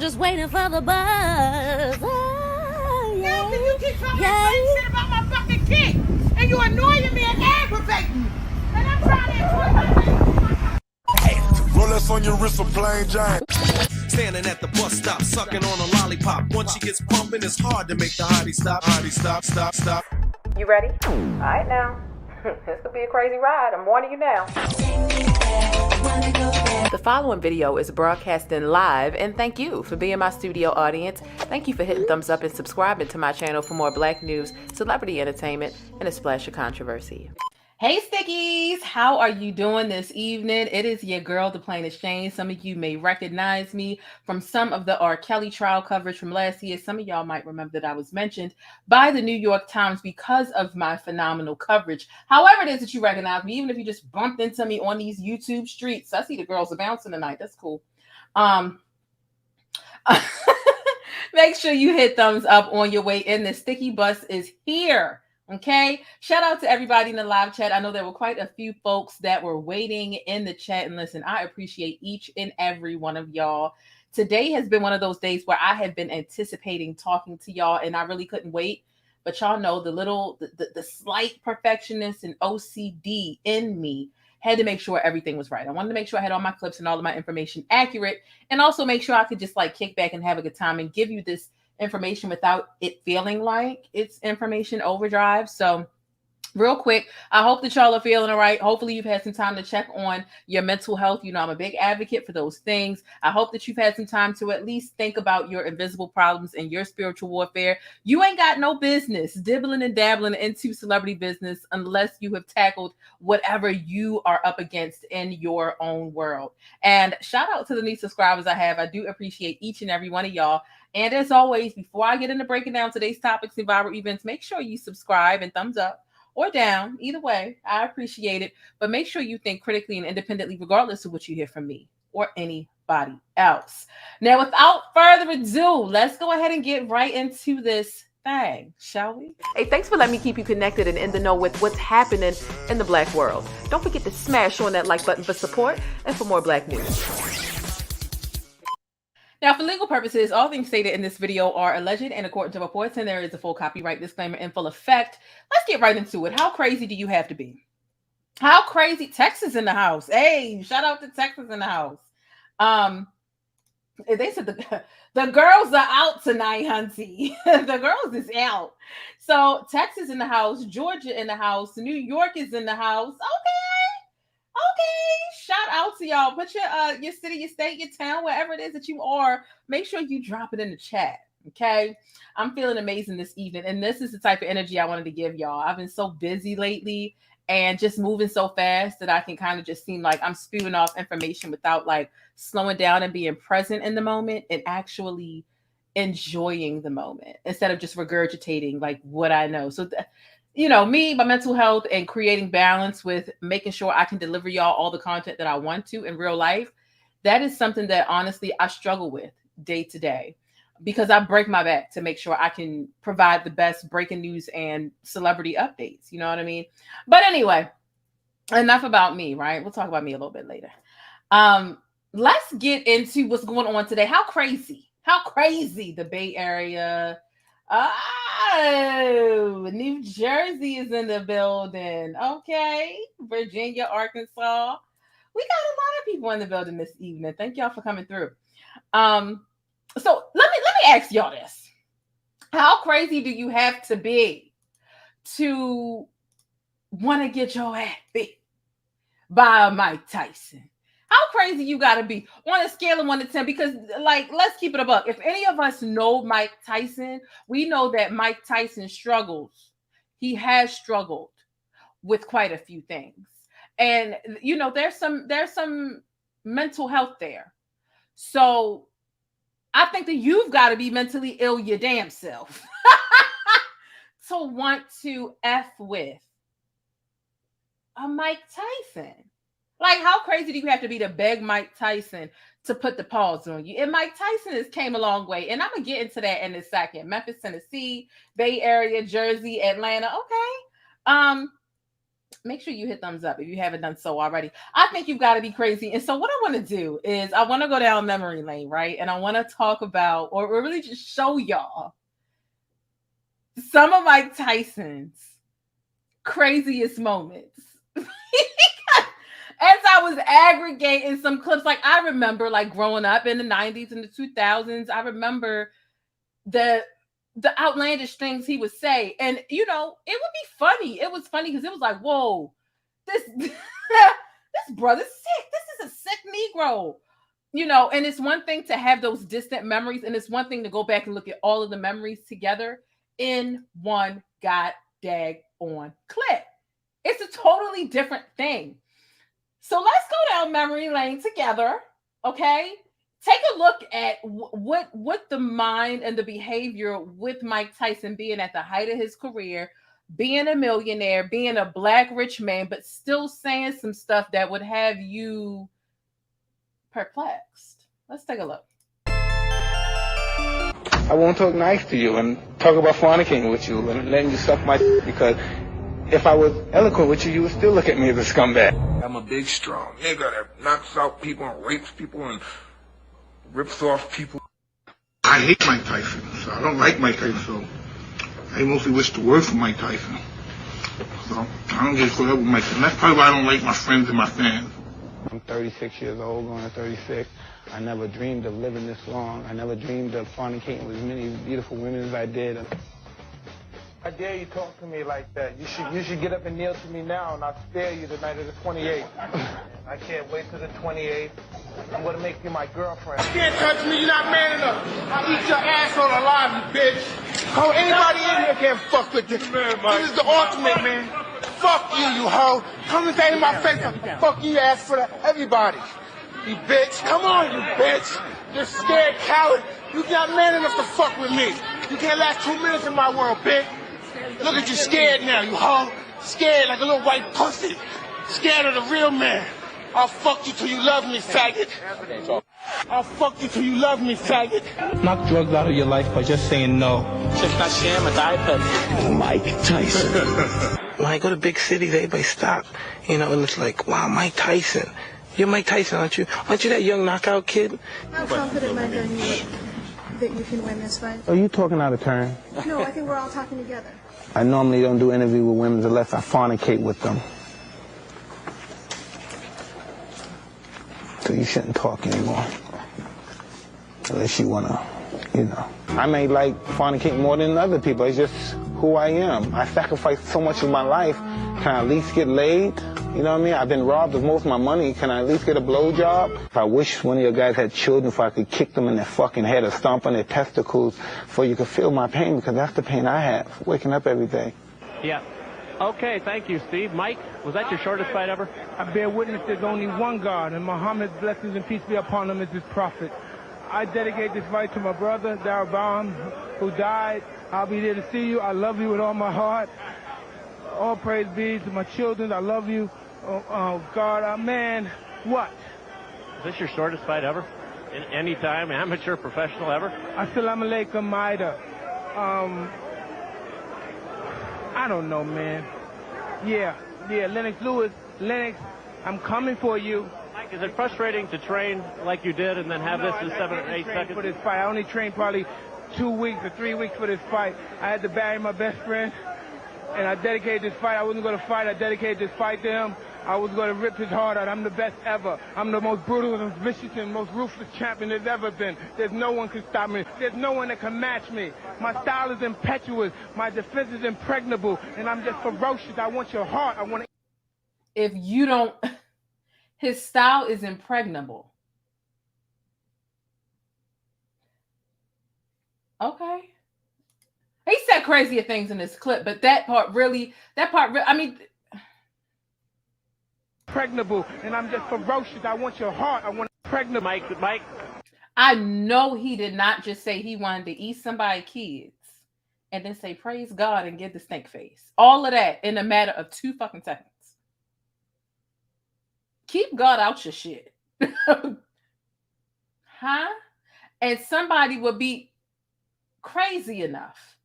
just waiting for the buzz. Oh, yeah. Now, you keep talking that shit about my fucking kid, and you annoying me and aggravating me, and I'm trying to enjoy my life. Rolex on your wrist, a plain giant. Standing at the bus stop, sucking on a lollipop. Once she gets pumping, it's hard to make the hottie stop. Hottie stop, stop, stop. You ready? All right now. This could be a crazy ride. I'm warning you now. The following video is broadcasting live, and thank you for being my studio audience. Thank you for hitting thumbs up and subscribing to my channel for more Black news, celebrity entertainment, and a splash of controversy. Hey Stickies, how are you doing this evening? It is your girl, thePLAINESTjane. Some of you may recognize me from some of the R. Kelly trial coverage from last year. Some of y'all might remember that I was mentioned by the New York Times because of my phenomenal coverage. However it is that you recognize me, even if you just bumped into me on these YouTube streets. I see the girls are bouncing tonight. That's cool. Make sure you hit thumbs up on your way in. The Sticky Bus is here. Okay, shout out to everybody in the live chat. I know there were quite a few folks that were waiting in the chat, and listen, I appreciate each and every one of y'all. Today has been one of those days where I have been anticipating talking to y'all, and I really couldn't wait. But y'all know the slight perfectionist and OCD in me had to make sure everything was right. I wanted to make sure I had all my clips and all of my information accurate, and also make sure I could just like kick back and have a good time and give you this information without it feeling like it's information overdrive. So real quick, I hope that y'all are feeling all right. Hopefully you've had some time to check on your mental health. You know, I'm a big advocate for those things. I hope that you've had some time to at least think about your invisible problems and your spiritual warfare. You ain't got no business dibbling and dabbling into celebrity business unless you have tackled whatever you are up against in your own world. And shout out to the new subscribers I have. I do appreciate each and every one of y'all. And as always, before I get into breaking down today's topics and viral events, make sure you subscribe and thumbs up or down. Either way, I appreciate it. But make sure you think critically and independently, regardless of what you hear from me or anybody else. Now, without further ado, let's go ahead and get right into this thing, shall we? Hey, thanks for letting me keep you connected and in the know with what's happening in the Black world. Don't forget to smash on that like button for support and for more Black news. Now, for legal purposes, all things stated in this video are alleged and according to reports, and there is a full copyright disclaimer in full effect. Let's get right into it. How crazy do you have to be? How crazy? Texas in the house. Hey, shout out to Texas in the house. They said the girls are out tonight, hunty. The girls is out. So Texas in the house, Georgia in the house, New York is in the house. Okay, shout out to y'all. Put your city, your state, your town, wherever it is that you are. Make sure you drop it in the chat. Okay, I'm feeling amazing this evening, and this is the type of energy I wanted to give y'all. I've been so busy lately and just moving so fast that I can kind of just seem like I'm spewing off information without like slowing down and being present in the moment and actually enjoying the moment instead of just regurgitating like what I know. So you know, me, my mental health and creating balance with making sure I can deliver y'all all the content that I want to in real life. That is something that honestly I struggle with day to day because I break my back to make sure I can provide the best breaking news and celebrity updates. You know what I mean? But anyway, enough about me, right? We'll talk about me a little bit later. Let's get into what's going on today. How crazy the Bay Area. Oh, New Jersey is in the building. Okay. Virginia, Arkansas. We got a lot of people in the building this evening. Thank y'all for coming through. So let me ask y'all this. How crazy do you have to be to want to get your ass beat by Mike Tyson? How crazy you got to be on a scale of 1 to 10? Because, like, let's keep it a buck. If any of us know Mike Tyson, we know that Mike Tyson struggles. He has struggled with quite a few things. And, you know, there's some mental health there. So I think that you've got to be mentally ill your damn self to want to F with a Mike Tyson. Like, how crazy do you have to be to beg Mike Tyson to put the pause on you? And Mike Tyson has came a long way. And I'm going to get into that in a second. Memphis, Tennessee, Bay Area, Jersey, Atlanta. Okay. make sure you hit thumbs up if you haven't done so already. I think you've got to be crazy. And so what I want to do is I want to go down memory lane, right? And I want to talk about, or really just show y'all some of Mike Tyson's craziest moments. As I was aggregating some clips, like I remember like growing up in the 90s and the 2000s, I remember the outlandish things he would say. And, you know, it would be funny. It was funny because it was like, whoa, this, this brother's sick. This is a sick Negro. You know, and it's one thing to have those distant memories, and it's one thing to go back and look at all of the memories together in one on clip. It's a totally different thing. So let's go down memory lane together, okay? Take a look at what the mind and the behavior with Mike Tyson being at the height of his career, being a millionaire, being a black rich man, but still saying some stuff that would have you perplexed. Let's take a look. I won't talk nice to you and talk about fornicating with you and letting you suck my because if I was eloquent with you, you would still look at me as a scumbag. I'm a big, strong nigga that knocks out people and rapes people and rips off people. I hate Mike Tyson, so I don't like Mike Tyson, so I mostly wish to work for Mike Tyson. So I don't get caught up with Mike Tyson. That's probably why I don't like my friends and my fans. I'm 36 years old, going to 36. I never dreamed of living this long. I never dreamed of fornicating with as many beautiful women as I did. I dare you talk to me like that. You should get up and kneel to me now, and I'll spare you the night of the 28th. I can't wait till the 28th. I'm gonna make you my girlfriend. You can't touch me, you're not man enough. I'll eat your asshole alive, you bitch. Oh, anybody in here can't fuck with this. This is the ultimate, man. Fuck you, you hoe. Come and say in my face, fuck you, ass for everybody. You bitch. Come on, you bitch. You're scared coward. You're not man enough to fuck with me. You can't last 2 minutes in my world, bitch. Look at you scared now, you hoe. Scared like a little white pussy. Scared of the real man. I'll fuck you till you love me, faggot. I'll fuck you till you love me, faggot. Knock drugs out of your life by just saying no. Just not sham a diaper. Mike Tyson. When I go to big cities, everybody stop. You know, and it's like, wow, Mike Tyson. You're Mike Tyson, aren't you? Aren't you that young knockout kid? How confident am I that you can win this fight? Are you talking out of turn? No, I think we're all talking together. I normally don't do interviews with women unless I fornicate with them. So you shouldn't talk anymore. Unless you want to, you know. I may like fornicating more than other people. It's just who I am. I sacrificed so much of my life. Can I at least get laid? You know what I mean? I've been robbed of most of my money. Can I at least get a blowjob? If I wish one of your guys had children, if I could kick them in their fucking head or stomp on their testicles, so you could feel my pain, because that's the pain I have, waking up every day. Yeah. Okay, thank you, Steve. Mike, was that your shortest fight ever? I bear witness there's only one God, and Muhammad's blessings and peace be upon him as his prophet. I dedicate this fight to my brother, Darabam, who died. I'll be there to see you. I love you with all my heart. All praise be to my children. I love you. Oh God, man, what? Is this your shortest fight ever? In any time, amateur, professional, ever? Assalamu alaikum, Maida. I don't know, man. Yeah, Lennox Lewis. Lennox, I'm coming for you. Mike, is it frustrating to train like you did and then have this in 7 or 8 seconds? For this fight, I only trained probably 2 weeks or 3 weeks for this fight. I had to bury my best friend, and I dedicated this fight. I wasn't going to fight. I dedicated this fight to him. I was going to rip his heart out. I'm the best ever. I'm the most brutal and vicious and most ruthless champion there's ever been. There's no one can stop me. There's no one that can match me. My style is impetuous. My defense is impregnable. And I'm just ferocious. I want your heart. I want to... If you don't... His style is impregnable. Okay. He said crazier things in this clip, but that part really, I mean... Impregnable, and I'm just ferocious. I want your heart. I want pregnant. Mike. I know he did not just say he wanted to eat somebody's kids and then say praise God and give the stink face. All of that in a matter of 2 fucking seconds. Keep God out your shit. Huh? And somebody would be crazy enough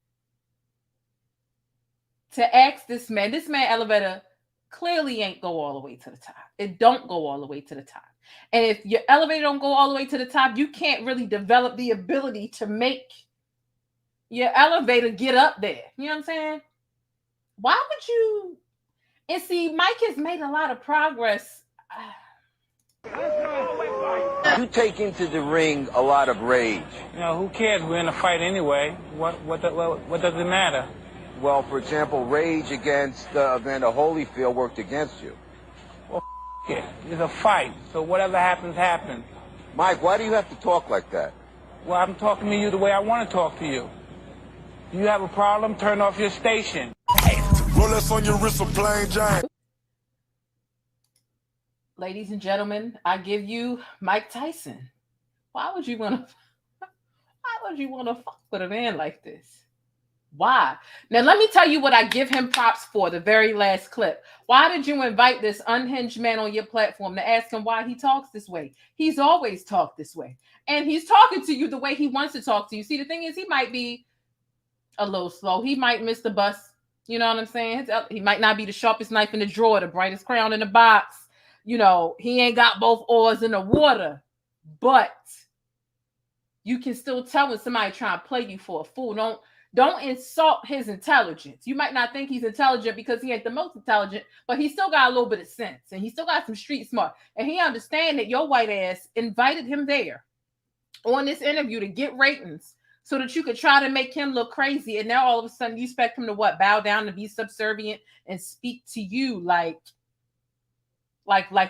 to ask this man elevator, clearly ain't go all the way to the top. It don't go all the way to the top. And if your elevator don't go all the way to the top, you can't really develop the ability to make your elevator get up there. You know what I'm saying? Why would you? And see, Mike has made a lot of progress. You take into the ring a lot of rage. You know, who cares? We're in a fight anyway. What does it matter? Well, for example, rage against Evander Holyfield worked against you. Well, yeah, it's a fight. So whatever happens, happens. Mike, why do you have to talk like that? Well, I'm talking to you the way I want to talk to you. You have a problem? Turn off your station. Rolex on your wrist, a plain giant. Ladies and gentlemen, I give you Mike Tyson. Why would you want to fuck with a man like this? Why? Now, let me tell you what I give him props for, the very last clip. Why did you invite this unhinged man on your platform to ask him why he talks this way? He's always talked this way. And he's talking to you the way he wants to talk to you. See, the thing is, he might be a little slow. He might miss the bus. You know what I'm saying? He might not be the sharpest knife in the drawer, the brightest crown in the box. You know, he ain't got both oars in the water. But you can still tell when somebody trying to play you for a fool. Don't insult his intelligence. You might not think he's intelligent because he ain't the most intelligent, but he still got a little bit of sense and he still got some street smart. And he understand that your white ass invited him there on this interview to get ratings so that you could try to make him look crazy. And now all of a sudden you expect him to what? Bow down and be subservient and speak to you like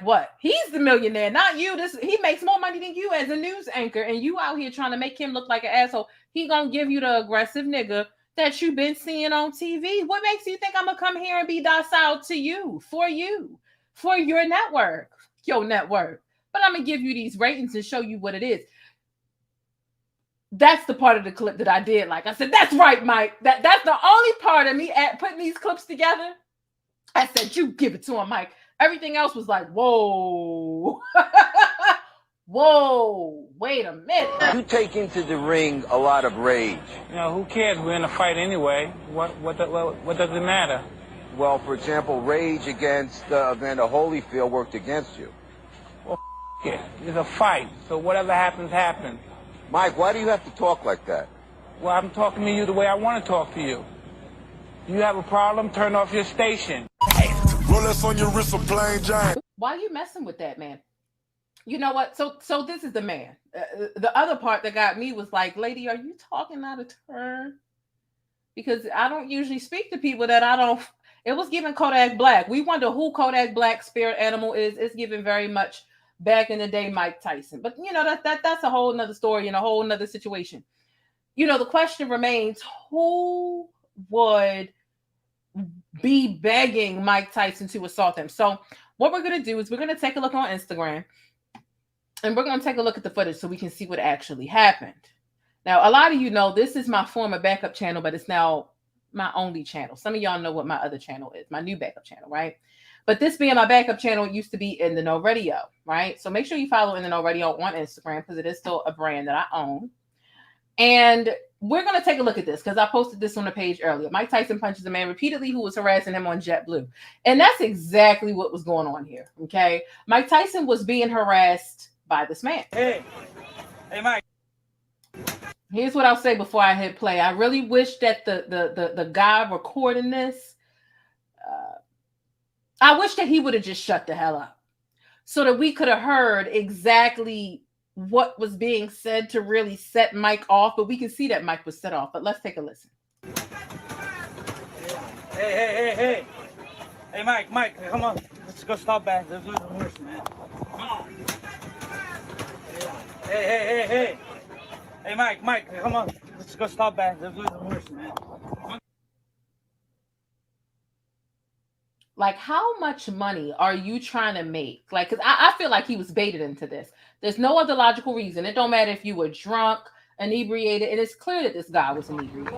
what? He's the millionaire, not you. He makes more money than you as a news anchor, and you out here trying to make him look like an asshole. He gonna give you the aggressive nigga that you've been seeing on TV. What makes you think I'm gonna come here and be docile to you, for your network, your network? But I'm gonna give you these ratings and show you what it is. That's the part of the clip that I did like. I said, that's right, Mike. That's the only part of me putting these clips together. I said, you give it to him, Mike. Everything else was like, whoa. Whoa, wait a minute. You take into the ring a lot of rage. You know, who cares? We're in a fight anyway. What does it matter? Well, for example, rage against Evander Holyfield worked against you. Well, yeah, it's a fight. So whatever happens, happens. Mike, why do you have to talk like that? Well, I'm talking to you the way I want to talk to you. You have a problem? Turn off your station. Rolex on your wrist, a plain giant. Why are you messing with that, man? You know what? So this is the man. The other part that got me was like, lady, are you talking out of turn? Because I don't usually speak to people that I don't. It was giving Kodak Black. We wonder who Kodak Black's spirit animal is. It's given very much back in the day Mike Tyson. But, you know, that's a whole nother story and a whole nother situation. You know, the question remains, who would be begging Mike Tyson to assault him? So what we're going to do is we're going to take a look on Instagram and we're going to take a look at the footage so we can see what actually happened. Now, a lot of you know this is my former backup channel, but it's now my only channel. Some of y'all know what my other channel is, my new backup channel, right? But this being my backup channel, it used to be In the Know Radio, right? So make sure you follow In the Know Radio on Instagram because it is still a brand that I own. And we're going to take a look at this because I posted this on the page earlier. Mike Tyson punches a man repeatedly who was harassing him on JetBlue. And that's exactly what was going on here, okay? Mike Tyson was being harassed by this man. Hey, Mike. Here's what I'll say before I hit play. I really wish that the guy recording this, I wish that he would have just shut the hell up so that we could have heard exactly what was being said to really set Mike off. But we can see that Mike was set off. But let's take a listen. Hey, Mike, come on. Let's go stop back. Let's do the horse, man. Come on. Hey, Mike, come on. Let's go stop back. Let's do the horse, man. Like, how much money are you trying to make? Like, because I feel like he was baited into this. There's no other logical reason. It don't matter if you were drunk, inebriated, and it's clear that this guy was inebriated.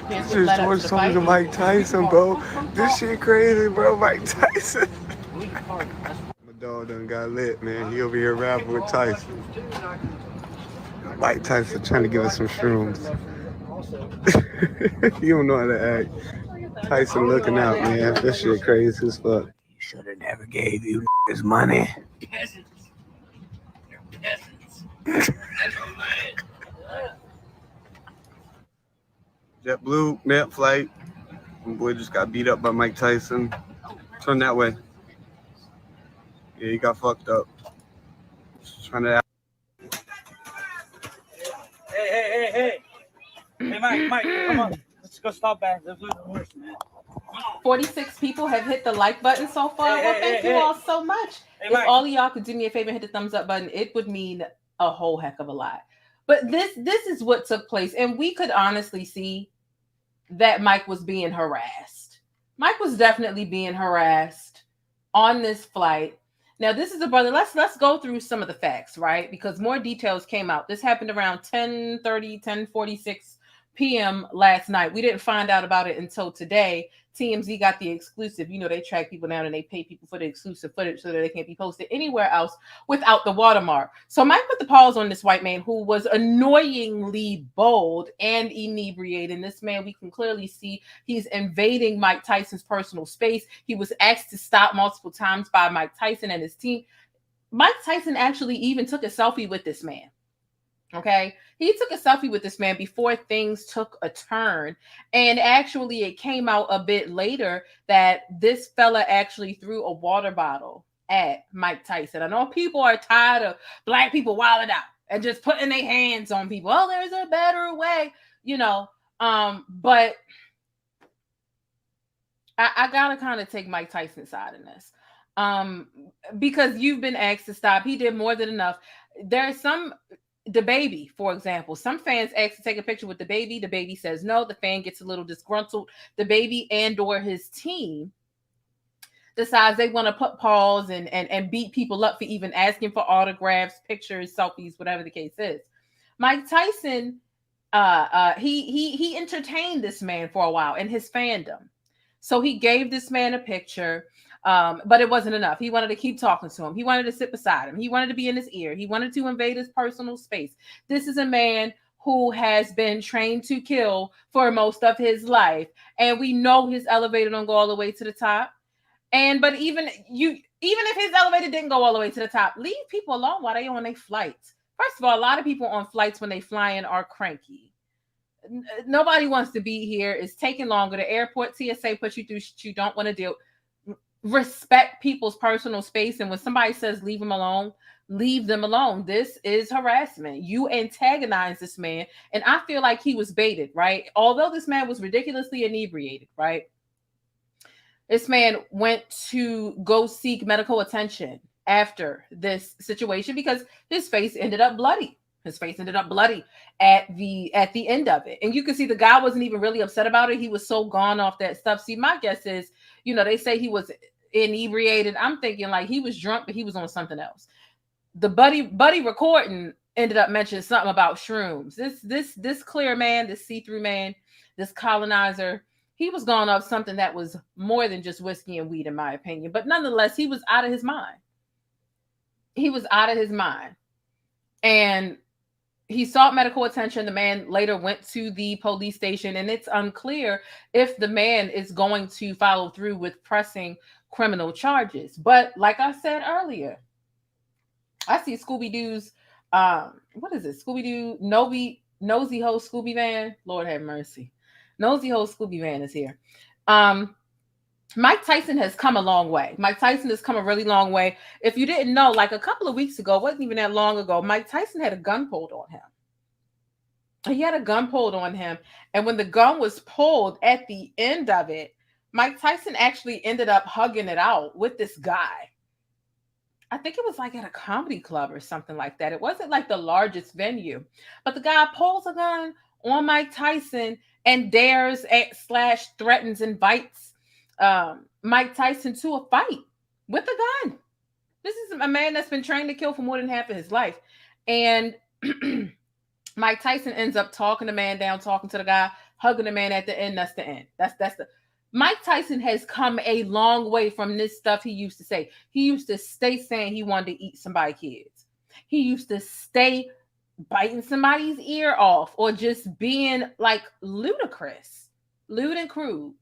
This is George talking to Mike Tyson, bro. This shit crazy, bro. Mike Tyson. My dog done got lit, man. He over here rapping with Tyson. Mike Tyson trying to give us some shrooms. You don't know how to act. Tyson looking out, man. This shit crazy as fuck. Should have never gave you his money. Peasants. They're peasants. That's what mine. JetBlue, net flight. My boy just got beat up by Mike Tyson. Turn that way. Yeah, he got fucked up. Just trying to. Hey, Mike, come on. Let's go stop back. Let's do the horse, man. 46 people have hit the like button so far. Thank you all so much. If all of y'all could do me a favor and hit the thumbs up button, it would mean a whole heck of a lot. But this is what took place. And we could honestly see that Mike was being harassed. Mike was definitely being harassed on this flight. Now, this is a brother. Let's go through some of the facts, right? Because more details came out. This happened around 10:30, 10:46 p.m. last night. We didn't find out about it until today. TMZ got the exclusive. You know, they track people down and they pay people for the exclusive footage so that they can't be posted anywhere else without the watermark. So Mike put the pause on this white man who was annoyingly bold and inebriated. This man, we can clearly see he's invading Mike Tyson's personal space. He was asked to stop multiple times by Mike Tyson and his team. Mike Tyson actually even took a selfie with this man. Okay, he took a selfie with this man before things took a turn. And actually, it came out a bit later that this fella actually threw a water bottle at Mike Tyson. I know people are tired of black people wilding out and just putting their hands on people. Oh, there's a better way, you know. But I gotta kind of take Mike Tyson's side in this. Because you've been asked to stop. He did more than enough. There's some. The baby, for example, some fans ask to take a picture with the baby. The baby says no. The fan gets a little disgruntled. The baby and or his team decides they want to put pause and beat people up for even asking for autographs, pictures, selfies, whatever the case is. Mike Tyson, he entertained this man for a while in his fandom. So he gave this man a picture. But it wasn't enough. He wanted to keep talking to him. He wanted to sit beside him. He wanted to be in his ear. He wanted to invade his personal space. This is a man who has been trained to kill for most of his life. And we know his elevator don't go all the way to the top. But even if his elevator didn't go all the way to the top, leave people alone while they're on their flights. First of all, a lot of people on flights when they fly in are cranky. Nobody wants to be here. It's taking longer. The airport TSA puts you through shit you don't want to do. Respect people's personal space, and when somebody says leave them alone, leave them alone. This is harassment. You antagonize this man, and I feel like he was baited, right? Although this man was ridiculously inebriated, right? This man went to go seek medical attention after this situation because his face ended up bloody. His face ended up bloody at the end of it. And you can see the guy wasn't even really upset about it. He was so gone off that stuff. See, my guess is, you know, they say he was inebriated. I'm thinking like he was drunk, but he was on something else. The buddy recording ended up mentioning something about shrooms. This clear man, this see-through man, this colonizer, he was going off something that was more than just whiskey and weed, in my opinion. But nonetheless, he was out of his mind. He was out of his mind. And he sought medical attention. The man later went to the police station, and it's unclear if the man is going to follow through with pressing criminal charges. But like I said earlier, I see Scooby-Doo's, what is it? Scooby-Doo, Nosy Ho Scooby Van. Lord have mercy. Nosy Ho Scooby Van is here. Mike Tyson has come a long way. Mike Tyson has come a really long way. If you didn't know, like a couple of weeks ago, wasn't even that long ago, Mike Tyson had a gun pulled on him. He had a gun pulled on him. And when the gun was pulled at the end of it, Mike Tyson actually ended up hugging it out with this guy. I think it was like at a comedy club or something like that. It wasn't like the largest venue. But the guy pulls a gun on Mike Tyson and dares / threatens, invites Mike Tyson to a fight with a gun. This is a man that's been trained to kill for more than half of his life. And Mike Tyson ends up talking the man down, talking to the guy, hugging the man at the end. That's the end. That's the Mike Tyson has come a long way from this stuff he used to say. He used to stay saying he wanted to eat somebody's kids. He used to stay biting somebody's ear off or just being like ludicrous, lewd and crude.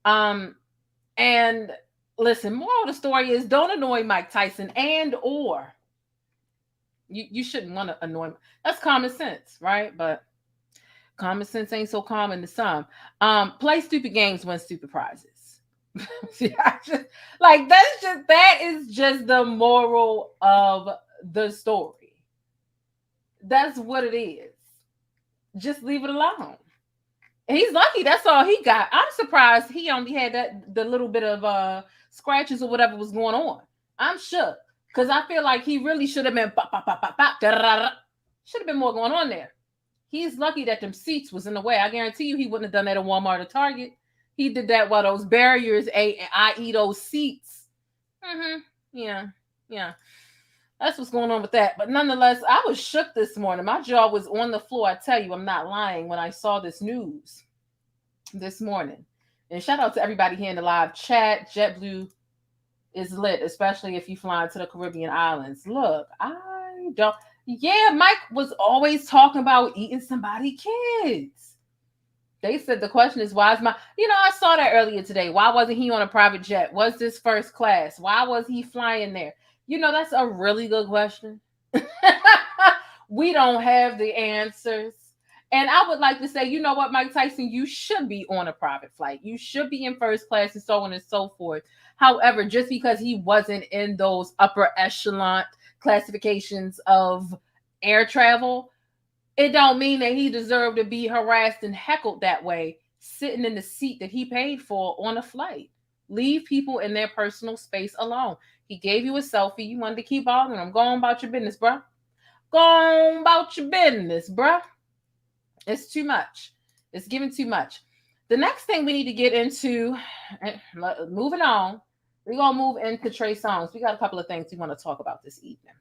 And listen, moral of the story is don't annoy Mike Tyson or you shouldn't want to annoy him. That's common sense, right? But common sense ain't so common to some. Play stupid games, win stupid prizes. That is just the moral of the story. That's what it is. Just leave it alone. He's lucky. That's all he got. I'm surprised he only had the little bit of scratches or whatever was going on. I'm shook because I feel like he really should have been should have been more going on there. He's lucky that them seats was in the way. I guarantee you he wouldn't have done that at Walmart or Target. He did that while those barriers, i.e. those seats. Yeah. That's what's going on with that. But nonetheless, I was shook this morning. My jaw was on the floor. I tell you, I'm not lying when I saw this news this morning. And shout out to everybody here in the live chat. JetBlue is lit, especially if you fly into the Caribbean islands. Look, Mike was always talking about eating somebody's kids. They said the question is, why is I saw that earlier today. Why wasn't he on a private jet? Was this first class? Why was he flying there? That's a really good question. We don't have the answers. And I would like to say, you know what, Mike Tyson, you should be on a private flight. You should be in first class and so on and so forth. However, just because he wasn't in those upper echelon classifications of air travel, it don't mean that he deserved to be harassed and heckled that way, sitting in the seat that he paid for on a flight. Leave people in their personal space alone. He gave you a selfie. You wanted to keep bothering him. Go on about your business, bro. Go on about your business, bro. It's too much. It's giving too much. The next thing we need to get into, moving on, we're going to move into Trey Songz. We got a couple of things we want to talk about this evening.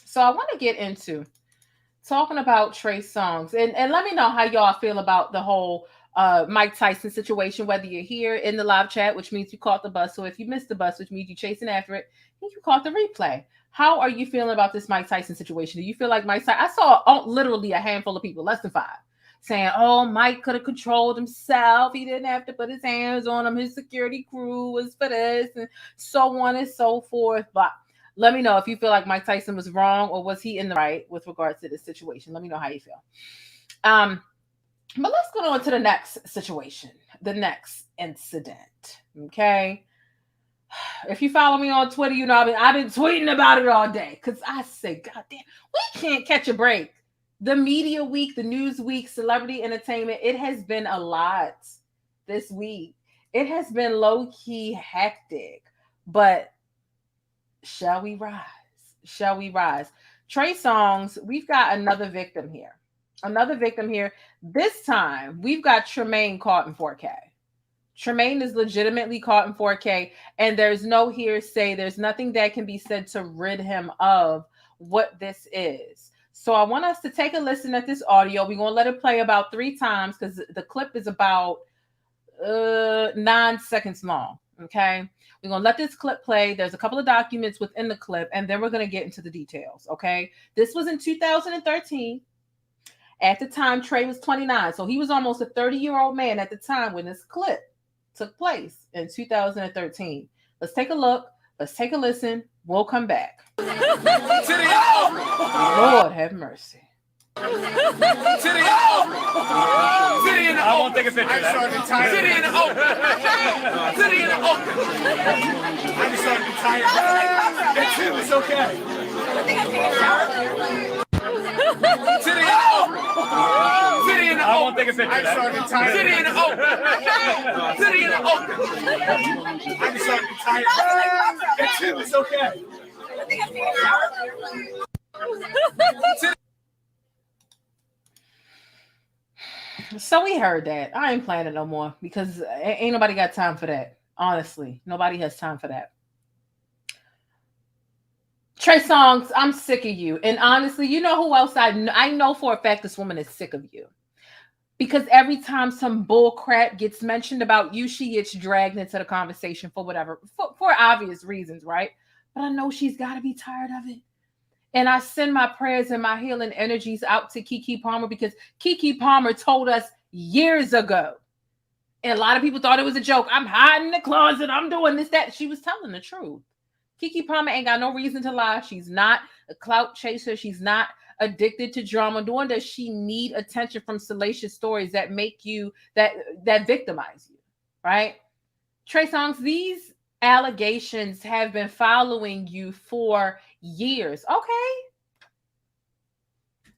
So I want to get into talking about Trey Songz. And let me know how y'all feel about the whole Mike Tyson situation, whether you're here in the live chat, which means you caught the bus. So if you missed the bus, which means you're chasing after it, and you caught the replay. How are you feeling about this Mike Tyson situation? Do you feel like Mike Tyson? I saw literally a handful of people, less than 5, saying, oh, Mike could have controlled himself. He didn't have to put his hands on him. His security crew was for this and so on and so forth. But let me know if you feel like Mike Tyson was wrong or was he in the right with regards to this situation. Let me know how you feel. But let's go on to the next situation, the next incident, okay? If you follow me on Twitter, you know I've been tweeting about it all day because I say, God damn, we can't catch a break. The media week, the news week, celebrity entertainment, it has been a lot this week. It has been low-key hectic, but shall we rise? Shall we rise? Trey Songz, we've got another victim here. This time, we've got Tremaine caught in 4K. Tremaine is legitimately caught in 4K, and there's no hearsay. There's nothing that can be said to rid him of what this is. So I want us to take a listen at this audio. We're going to let it play about 3 times because the clip is about 9 seconds long, okay? We're going to let this clip play. There's a couple of documents within the clip, and then we're going to get into the details, okay? This was in 2013. At the time, Trey was 29. So he was almost a 30-year-old man at the time when this clip took place in 2013. Let's take a look. Let's take a listen. We'll come back. Lord have mercy. I won't take a picture of that. City in the open. City in the open. I just started to be tired. It's okay. City in the open. City in the open. I won't take a picture of that. City in the open. City in the open. I just started to be tired. It's okay. So we heard that. I ain't playing it no more because ain't nobody got time for that. Honestly, nobody has time for that. Trey Songz, I'm sick of you. And honestly, you know who else I know for a fact this woman is sick of you. Because every time some bull crap gets mentioned about you, she gets dragged into the conversation for whatever, for obvious reasons, right? But I know she's got to be tired of it. And I send my prayers and my healing energies out to Keke Palmer because Keke Palmer told us years ago And a lot of people thought it was a joke. I'm hiding in the closet. I'm doing this, that. She was telling the truth. Keke Palmer ain't got no reason to lie. She's not a clout chaser. She's not addicted to drama, nor does she need attention from salacious stories that make you, that victimize you, right? Trey Songz, these allegations have been following you for years. Okay.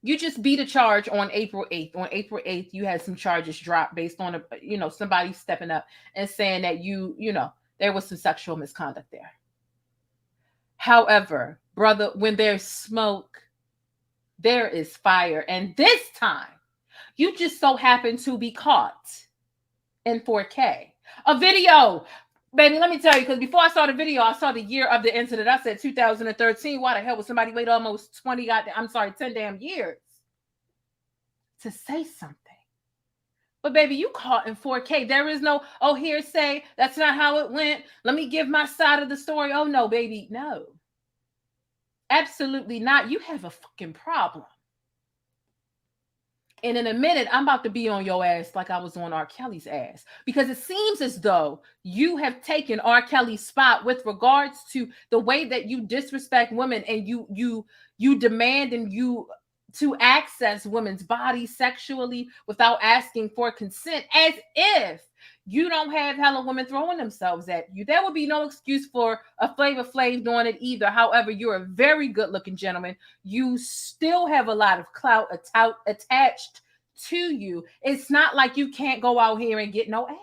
You just beat a charge on April 8th. On April 8th, you had some charges dropped based on, somebody stepping up and saying that there was some sexual misconduct there. However, brother, when there's smoke, there is fire. And this time, you just so happen to be caught in 4K. A video. Baby, let me tell you, because before I saw the video, I saw the year of the incident. I said 2013. Why the hell would somebody wait almost 10 damn years to say something? But baby, you caught in 4K. There is no, hearsay. That's not how it went. Let me give my side of the story. Oh, no, baby. No. Absolutely not. You have a fucking problem. And in a minute, I'm about to be on your ass like I was on R. Kelly's ass. Because it seems as though you have taken R. Kelly's spot with regards to the way that you disrespect women and you demand and you to access women's bodies sexually without asking for consent, as if you don't have hella women throwing themselves at you. There would be no excuse for a Flavor Flav doing it either. However, you're a very good-looking gentleman. You still have a lot of clout attached to you. It's not like you can't go out here and get no ass.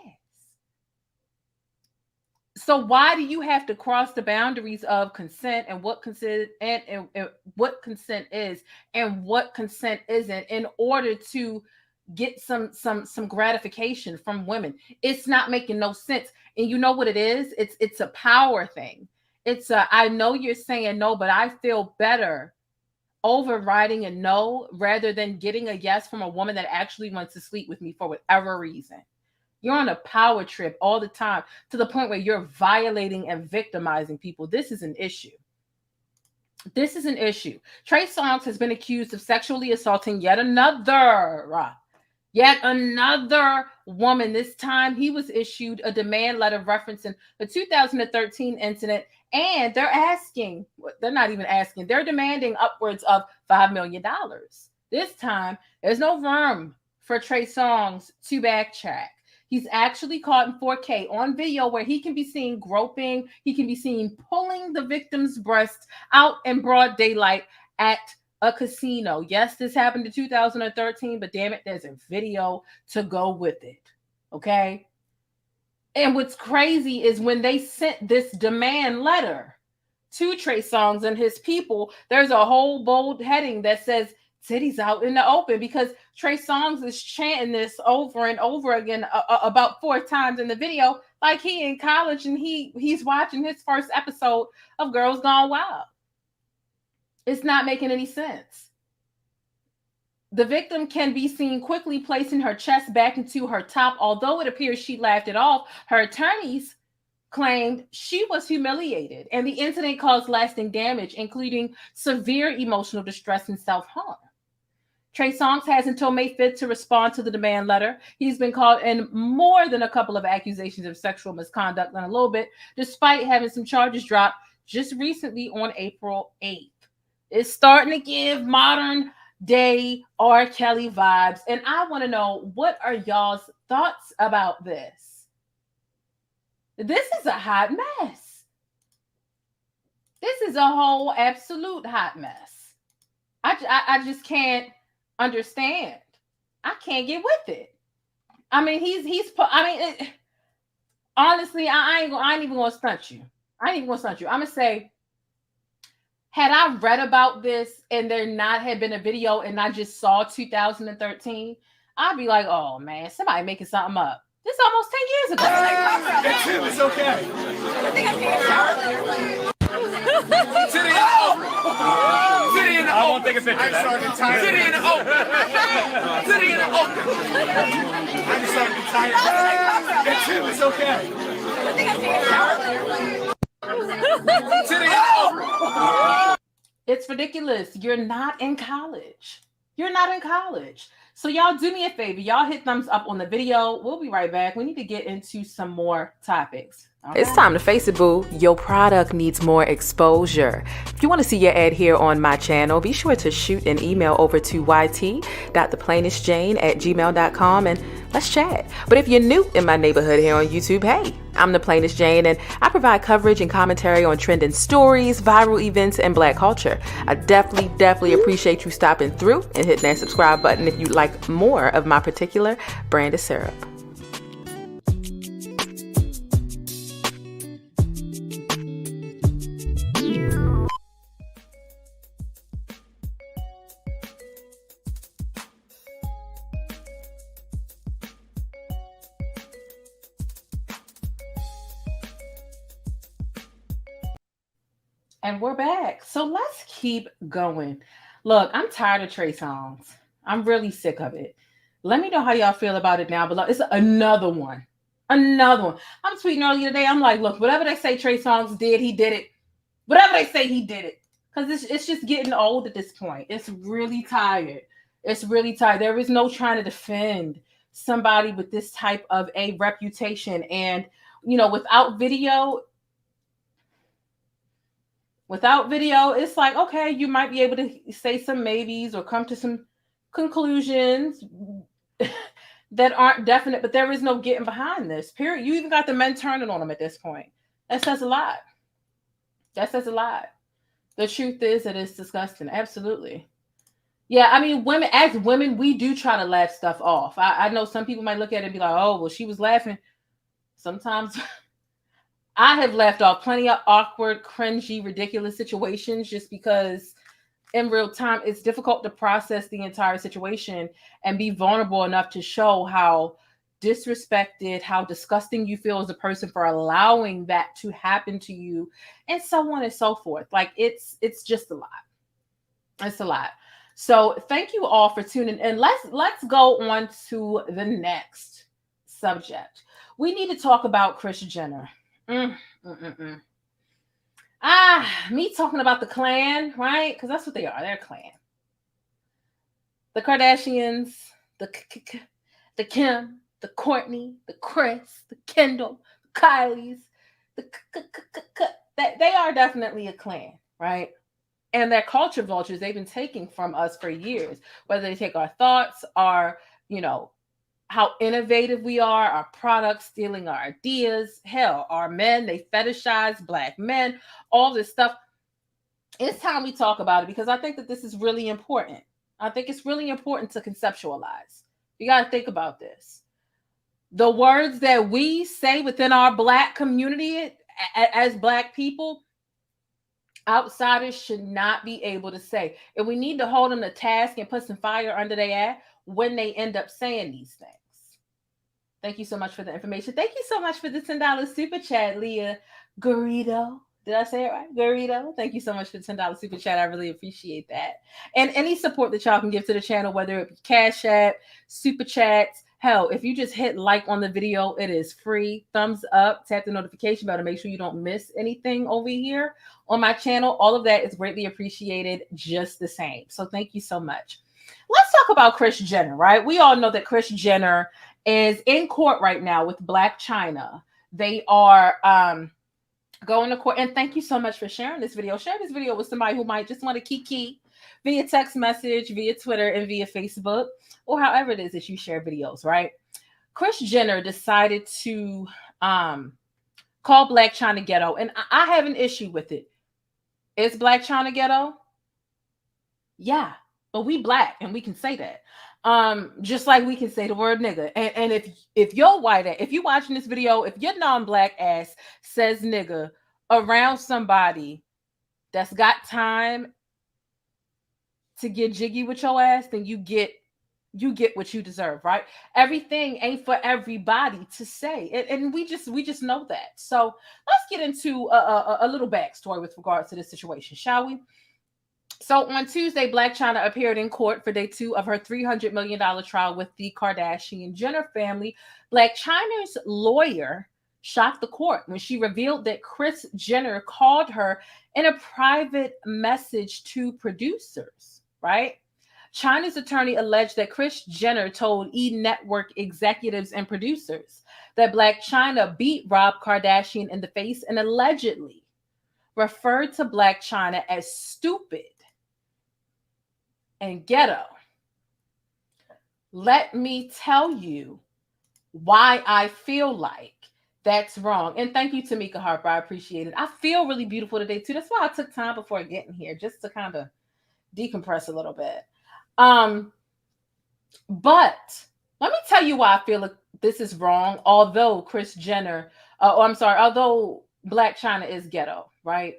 So why do you have to cross the boundaries of consent and what consent and what consent is and what consent isn't in order to get some gratification from women? It's not making no sense. And you know what it is? It's a power thing. It's I know you're saying no, but I feel better overriding a no rather than getting a yes from a woman that actually wants to sleep with me for whatever reason. You're on a power trip all the time to the point where you're violating and victimizing people. This is an issue. This is an issue. Trey Songz has been accused of sexually assaulting yet another woman. This time he was issued a demand letter referencing the 2013 incident, and they're not even asking, they're demanding upwards of $5 million. This time, there's no room for Trey Songz to backtrack. He's actually caught in 4K on video where he can be seen groping. He can be seen pulling the victim's breast out in broad daylight at a casino. Yes, this happened in 2013, but damn it, there's a video to go with it. Okay? And what's crazy is when they sent this demand letter to Trey Songz and his people, there's a whole bold heading that says titties out in the open, because Trey Songz is chanting this over and over again about 4 times in the video, like he in college and he's watching his first episode of Girls Gone Wild. It's not making any sense. The victim can be seen quickly placing her chest back into her top. Although it appears she laughed it off, her attorneys claimed she was humiliated and the incident caused lasting damage, including severe emotional distress and self-harm. Trey Songz has until May 5th to respond to the demand letter. He's been caught in more than a couple of accusations of sexual misconduct in a little bit, despite having some charges dropped just recently on April 8th. It's starting to give modern day R. Kelly vibes. And I want to know, what are y'all's thoughts about this? This is a hot mess. This is a whole absolute hot mess. I just can't understand. I can't get with it. I mean, honestly, I ain't even gonna stunt you. I'm gonna say, had I read about this and there not had been a video and I just saw 2013, I'd be like, oh man, somebody making something up. This almost 10 years ago. It's okay. City in the open. I won't take a picture. I started tired. City in the open. City in the open. I just started tired. It's okay. City in the open. It's ridiculous. You're not in college. You're not in college. So y'all do me a favor. Y'all hit thumbs up on the video. We'll be right back. We need to get into some more topics. It's time to face it, boo. Your product needs more exposure. If you want to see your ad here on my channel, be sure to shoot an email over to yt.theplainestjane@gmail.com and let's chat. But if you're new in my neighborhood here on YouTube, hey, I'm the Plainest Jane, and I provide coverage and commentary on trending stories, viral events, and Black culture. I definitely appreciate you stopping through and hitting that subscribe button if you'd like more of my particular brand of syrup. And we're back. So let's keep going. Look, I'm tired of Trey Songz. I'm really sick of it. Let me know how y'all feel about it now below. It's another one. Another one. I'm tweeting earlier today. I'm like, look, whatever they say Trey Songz did, he did it. Whatever they say, he did it. Because it's just getting old at this point. It's really tired. It's really tired. There is no trying to defend somebody with this type of a reputation. And, you know, without video, it's like, okay, you might be able to say some maybes or come to some conclusions that aren't definite, but there is no getting behind this, period. You even got the men turning on them at this point. That says a lot. That says a lot. The truth is that it's disgusting. Absolutely. Yeah, I mean, as women, we do try to laugh stuff off. I know some people might look at it and be like, oh, well, she was laughing. Sometimes I have laughed off plenty of awkward, cringy, ridiculous situations just because in real time, it's difficult to process the entire situation and be vulnerable enough to show how disrespected, how disgusting you feel as a person for allowing that to happen to you, and so on and so forth. Like it's just a lot. It's a lot. So thank you all for tuning in. Let's go on to the next subject. We need to talk about Kris Jenner. Me talking about the clan, right? Because that's what they are. They're a clan. The Kardashians, the Kim, the Courtney, the Kris, the Kendall, the Kylies, they are definitely a clan, right? And they're culture vultures they've been taking from us for years, whether they take our thoughts, our, you know, how innovative we are, our products, stealing our ideas, hell, our men, they fetishize Black men, all this stuff. It's time we talk about it because I think that this is really important. I think it's really important to conceptualize. You got to think about this. The words that we say within our Black community as Black people, outsiders should not be able to say. And we need to hold them to task and put some fire under their ass when they end up saying these things. Thank you so much for the information. Thank you so much for the $10 super chat, Leah Garrido. Did I say it right? Garrido. Thank you so much for the $10 super chat. I really appreciate that. And any support that y'all can give to the channel, whether it be Cash App, super chats, hell, if you just hit like on the video, it is free. Thumbs up, tap the notification bell to make sure you don't miss anything over here on my channel. All of that is greatly appreciated just the same. So thank you so much. Let's talk about Kris Jenner, right? We all know that Kris Jenner is in court right now with Blac Chyna. They are going to court. And thank you so much for sharing this video. Share this video with somebody who might just want to kiki via text message, via Twitter, and via Facebook, or however it is that you share videos, right? Kris Jenner decided to call Blac Chyna ghetto, and I have an issue with it. Is Blac Chyna ghetto? Yeah. But we Black and we can say that. Just like we can say the word nigga. And if you're white, if you're watching this video, if your non-Black ass says nigga around somebody that's got time to get jiggy with your ass, then you get what you deserve, right? Everything ain't for everybody to say. And we just know that. So let's get into a little backstory with regards to this situation, shall we? So on Tuesday, Blac Chyna appeared in court for day 2 of her $300 million trial with the Kardashian Jenner family. Blac Chyna's lawyer shocked the court when she revealed that Kris Jenner called her in a private message to producers, right? Chyna's attorney alleged that Kris Jenner told E! Network executives and producers that Blac Chyna beat Rob Kardashian in the face and allegedly referred to Blac Chyna as stupid and ghetto. Let me tell you why I feel like that's wrong. And thank you, Tamika Harper. I appreciate it. I feel really beautiful today, too. That's why I took time before getting here, just to kind of decompress a little bit. But let me tell you why I feel like this is wrong, although Kris Jenner, although Blac Chyna is ghetto, right?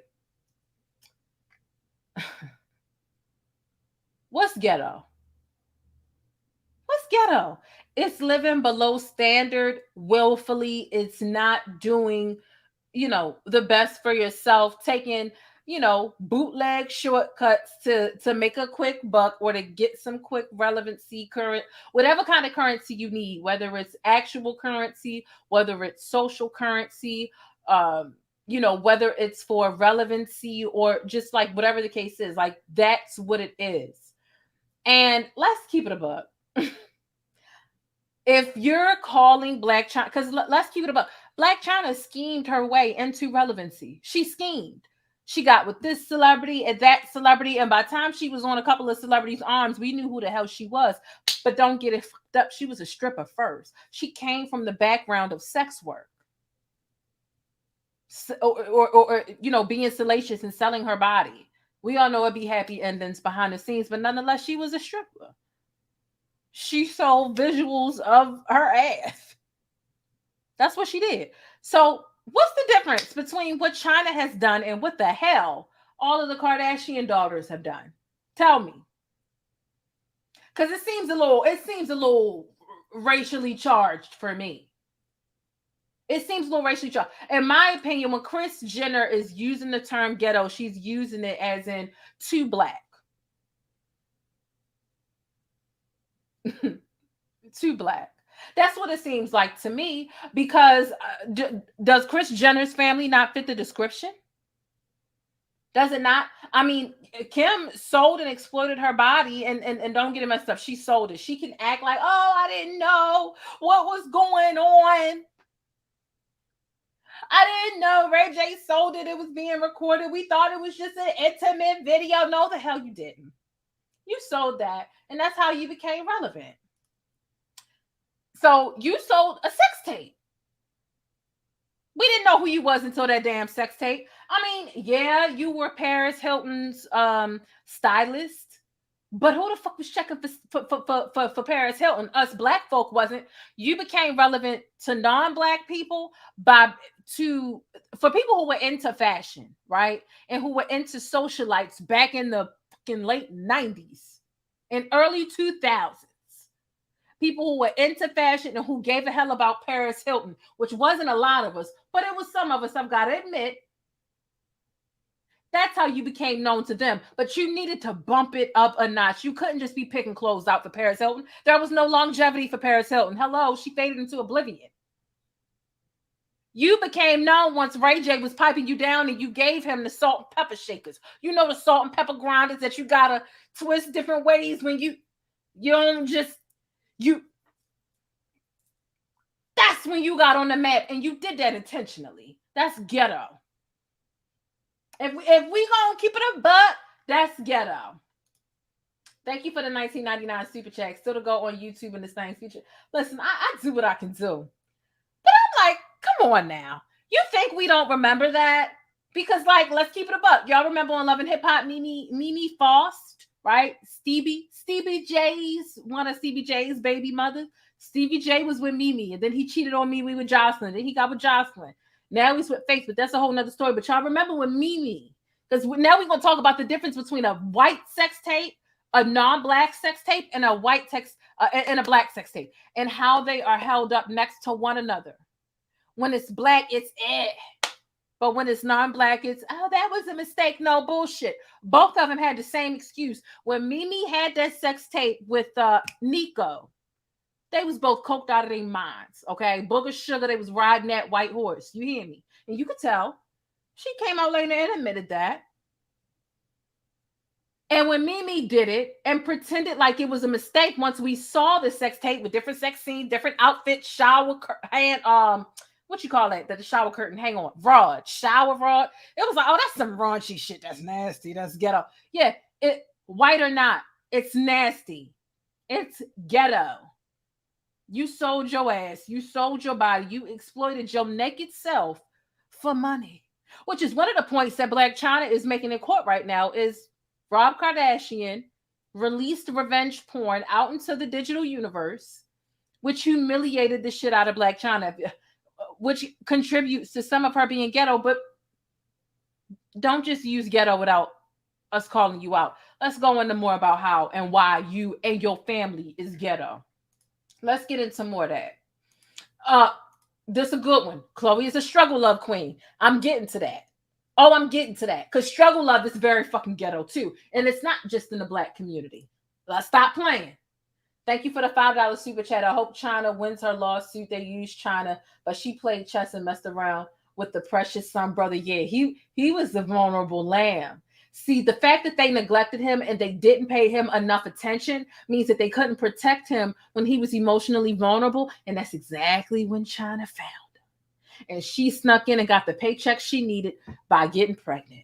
What's ghetto? What's ghetto? It's living below standard willfully. It's not doing, the best for yourself, taking, bootleg shortcuts to make a quick buck or to get some quick relevancy, whatever kind of currency you need, whether it's actual currency, whether it's social currency, whether it's for relevancy or just like whatever the case is, like that's what it is. And let's keep it a buck. If you're calling Blac Chyna, because let's keep it about, Blac Chyna schemed her way into relevancy. She schemed. She got with this celebrity and that celebrity, and by the time she was on a couple of celebrities' arms, we knew who the hell she was. But don't get it fucked up. She was a stripper first. She came from the background of sex work. Or being salacious and selling her body. We all know it'd be happy endings behind the scenes, but nonetheless, she was a stripper. She sold visuals of her ass. That's what she did. So what's the difference between what Chyna has done and what the hell all of the Kardashian daughters have done? Tell me. Because it seems a little racially charged for me. It seems a little racially charged. In my opinion, when Kris Jenner is using the term ghetto, she's using it as in too black. Too black. That's what it seems like to me, because does Kris Jenner's family not fit the description? Does it not? I mean, Kim sold and exploited her body, and don't get it messed up. She sold it. She can act like, oh, I didn't know what was going on. I didn't know Ray J sold it. It was being recorded. We thought it was just an intimate video. No, the hell you didn't. You sold that, and that's how you became relevant. So you sold a sex tape. We didn't know who you was until that damn sex tape. I mean, yeah, you were Paris Hilton's stylist, but who the fuck was checking for Paris Hilton? Us black folk wasn't. You became relevant to non-black people for people who were into fashion, right? And who were into socialites back in the fucking late 90s and early 2000s. People who were into fashion and who gave a hell about Paris Hilton, which wasn't a lot of us, but it was some of us, I've got to admit. That's how you became known to them. But you needed to bump it up a notch. You couldn't just be picking clothes out for Paris Hilton. There was no longevity for Paris Hilton. Hello, she faded into oblivion. You became known once Ray J was piping you down and you gave him the salt and pepper shakers. You know, the salt and pepper grinders that you got to twist different ways when you don't just... That's when you got on the map, and you did that intentionally. That's ghetto. If we gonna keep it a buck, that's ghetto. Thank you for the 1999 super chat. Still to go on YouTube in this thing feature. Listen, I do what I can do, but I'm like, come on now. You think we don't remember that? Because like, let's keep it a buck. Y'all remember on Love and Hip Hop, Mimi Faust, right? Stevie J's, one of Stevie J's baby mothers. Stevie J was with Mimi, and then he cheated on Mimi with Jocelyn. Then he got with Jocelyn. Now he's with Faith, but that's a whole nother story. But y'all remember when Mimi, because now we're going to talk about the difference between a white sex tape, a non-black sex tape, and a and a black sex tape, and how they are held up next to one another. When it's black, it's but when it's non-black, it's, oh, that was a mistake. No, bullshit. Both of them had the same excuse. When Mimi had that sex tape with Nico, they was both coked out of their minds, okay? Booger sugar, they was riding that white horse. You hear me? And you could tell. She came out later and admitted that. And when Mimi did it and pretended like it was a mistake, once we saw the sex tape with different sex scenes, different outfits, shower hand, what you call it? The shower curtain, hang on, shower rod. It was like, oh, that's some raunchy shit. That's nasty. That's ghetto. Yeah, white or not, it's nasty. It's ghetto. You sold your ass. You sold your body. You exploited your naked self for money, which is one of the points that Blac Chyna is making in court right now. Is Rob Kardashian released revenge porn out into the digital universe, which humiliated the shit out of Blac Chyna, which contributes to some of her being ghetto. But don't just use ghetto without us calling you out. Let's go into more about how and why you and your family is ghetto. Let's get into more of that. This is a good one. Chloe is a struggle love queen. I'm getting to that. Oh, I'm getting to that. Because struggle love is very fucking ghetto too. And it's not just in the Black community. Let's stop playing. Thank you for the $5 super chat. I hope Chyna wins her lawsuit. They used Chyna, but she played chess and messed around with the precious son brother. Yeah, he was the vulnerable lamb. See, the fact that they neglected him and they didn't pay him enough attention means that they couldn't protect him when he was emotionally vulnerable. And that's exactly when Chyna found him. And she snuck in and got the paycheck she needed by getting pregnant.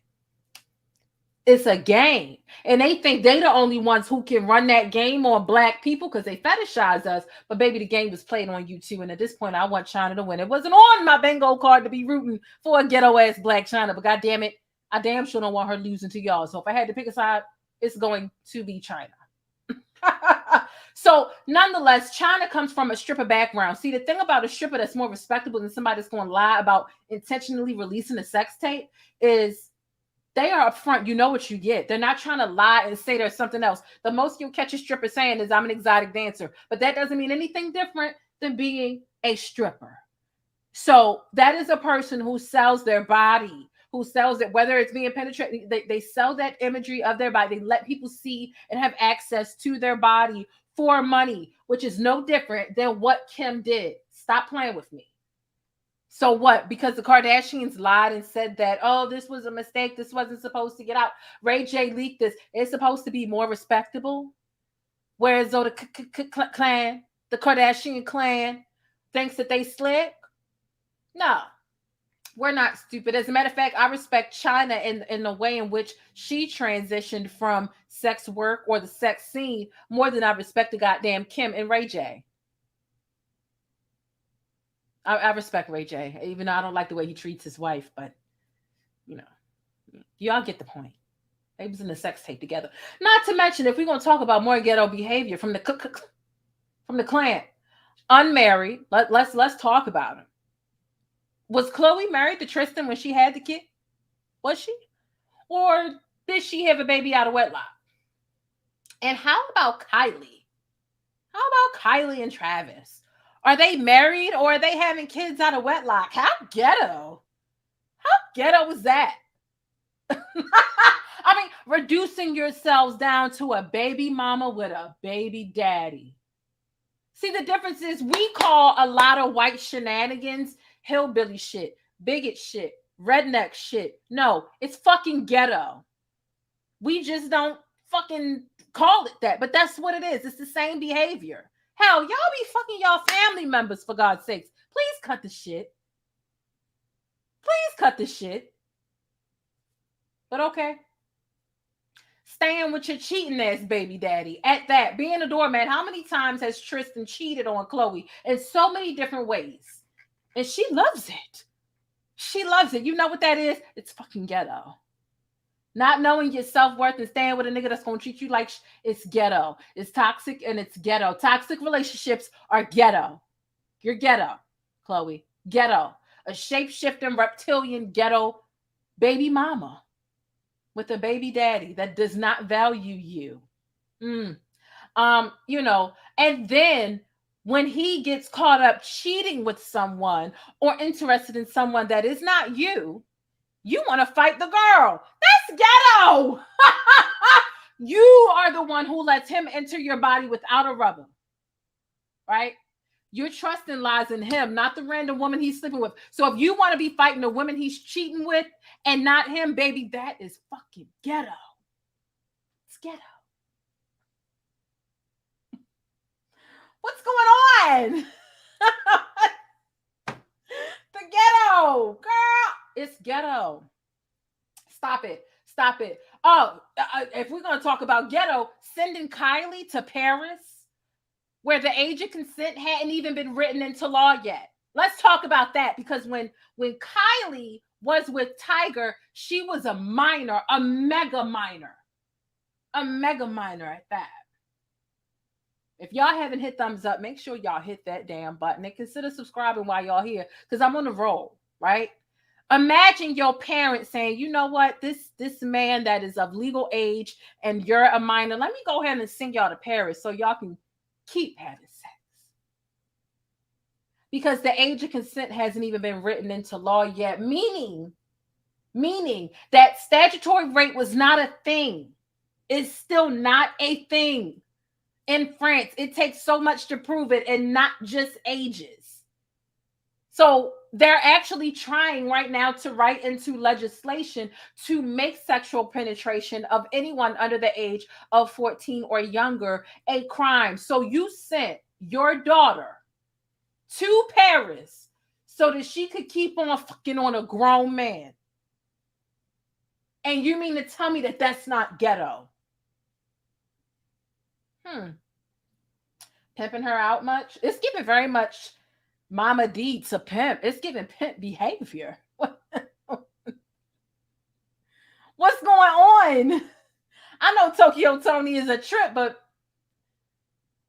It's a game. And they think they the only ones who can run that game on Black people because they fetishize us. But baby, the game was played on you too. And at this point, I want Chyna to win. It wasn't on my bingo card to be rooting for a ghetto ass Blac Chyna, but goddamn it, I damn sure don't want her losing to y'all. So if I had to pick a side, it's going to be Chyna. So nonetheless, Chyna comes from a stripper background. See, the thing about a stripper that's more respectable than somebody that's going to lie about intentionally releasing a sex tape is they are upfront. You know what you get. They're not trying to lie and say there's something else. The most you'll catch a stripper saying is, I'm an exotic dancer. But that doesn't mean anything different than being a stripper. So that is a person who sells their body, who sells it, whether it's being penetrated, they sell that imagery of their body. They let people see and have access to their body for money, which is no different than what Kim did. Stop playing with me. So what? Because the Kardashians lied and said that, oh, this was a mistake. This wasn't supposed to get out. Ray J leaked this. It's supposed to be more respectable. Whereas though the clan, the Kardashian clan, thinks that they slick. No. We're not stupid. As a matter of fact, I respect Chyna in the way in which she transitioned from sex work or the sex scene more than I respect the goddamn Kim and Ray J. I respect Ray J, even though I don't like the way he treats his wife, but you know, y'all get the point. They was in the sex tape together. Not to mention, if we're gonna talk about more ghetto behavior from the clan, unmarried. Let's talk about him. Was Chloe married to Tristan when she had the kid? Was she? Or did she have a baby out of wedlock? And how about Kylie? How about Kylie and Travis? Are they married or are they having kids out of wedlock? How ghetto? How ghetto is that? I mean, reducing yourselves down to a baby mama with a baby daddy. See, the difference is we call a lot of white shenanigans hillbilly shit, bigot shit, redneck shit. No, it's fucking ghetto. We just don't fucking call it that, but that's what it is. It's the same behavior. Hell, y'all be fucking y'all family members, for God's sakes. Please cut the shit. Please cut the shit. But okay. Staying with your cheating ass baby daddy. At that, being a doormat. How many times has Tristan cheated on Chloe in so many different ways? And she loves it. She loves it. You know what that is? It's fucking ghetto. Not knowing your self-worth and staying with a nigga that's going to treat you like it's ghetto. It's toxic and it's ghetto. Toxic relationships are ghetto. You're ghetto, Chloe. Ghetto. A shape-shifting reptilian ghetto baby mama with a baby daddy that does not value you. You know, and then when he gets caught up cheating with someone or interested in someone that is not you, you want to fight the girl. That's ghetto. You are the one who lets him enter your body without a rubber, right? Your trust lies in him, not the random woman he's sleeping with. So if you want to be fighting the woman he's cheating with and not him, baby, that is fucking ghetto. It's ghetto? What's going on? The ghetto, girl. It's ghetto. Stop it. Stop it. Oh, if we're going to talk about ghetto, sending Kylie to Paris, where the age of consent hadn't even been written into law yet. Let's talk about that, because when Kylie was with Tiger, she was a minor, a mega minor at that. If y'all haven't hit thumbs up, make sure y'all hit that damn button and consider subscribing while y'all here, because I'm on the roll, right? Imagine your parents saying, you know what, this man that is of legal age and you're a minor, let me go ahead and send y'all to Paris so y'all can keep having sex. Because the age of consent hasn't even been written into law yet, meaning that statutory rape was not a thing. It's still not a thing. In France, it takes so much to prove it, and not just ages. So they're actually trying right now to write into legislation to make sexual penetration of anyone under the age of 14 or younger a crime. So you sent your daughter to Paris so that she could keep on fucking on a grown man. And you mean to tell me that that's not ghetto? Pimping her out much? It's giving very much Mama D to pimp. It's giving pimp behavior. What's going on? I know Tokyo Tony is a trip, but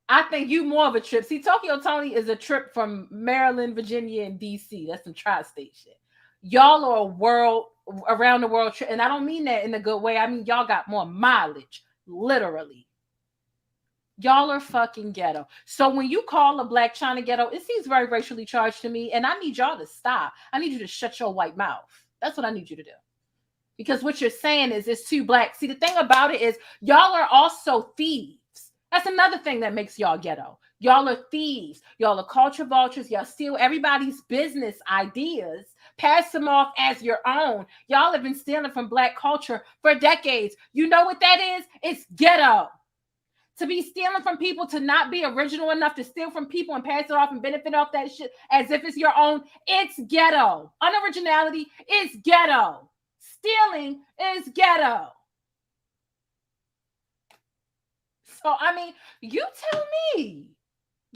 I think you more of a trip. See, Tokyo Tony is a trip from Maryland, Virginia, and DC. That's some tri-state shit. Y'all are a world, around the world trip. And I don't mean that in a good way. I mean, y'all got more mileage, literally. Y'all are fucking ghetto. So when you call a Blac Chyna ghetto, it seems very racially charged to me. And I need y'all to stop. I need you to shut your white mouth. That's what I need you to do. Because what you're saying is it's too black. See, the thing about it is y'all are also thieves. That's another thing that makes y'all ghetto. Y'all are thieves. Y'all are culture vultures. Y'all steal everybody's business ideas, pass them off as your own. Y'all have been stealing from black culture for decades. You know what that is? It's ghetto. To be stealing from people, to not be original enough to steal from people and pass it off and benefit off that shit as if it's your own, it's ghetto. Unoriginality is ghetto. Stealing is ghetto. So, I mean, you tell me.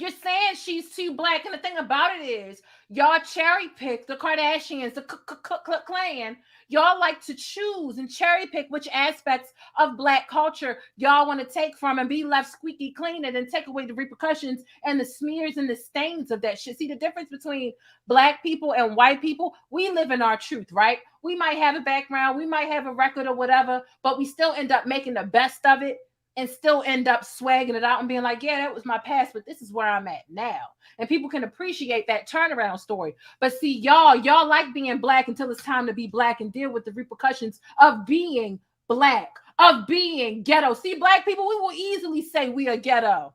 You're saying she's too black, and the thing about it is, y'all cherry pick the Kardashians, the clan. Y'all like to choose and cherry pick which aspects of black culture y'all want to take from and be left squeaky clean, and then take away the repercussions and the smears and the stains of that shit. See, the difference between black people and white people, we live in our truth, right? We might have a background, we might have a record or whatever, but we still end up making the best of it and still end up swagging it out and being like, yeah, that was my past, but this is where I'm at now. And people can appreciate that turnaround story. But see, y'all like being black until it's time to be black and deal with the repercussions of being black, of being ghetto. See, black people, we will easily say we are ghetto.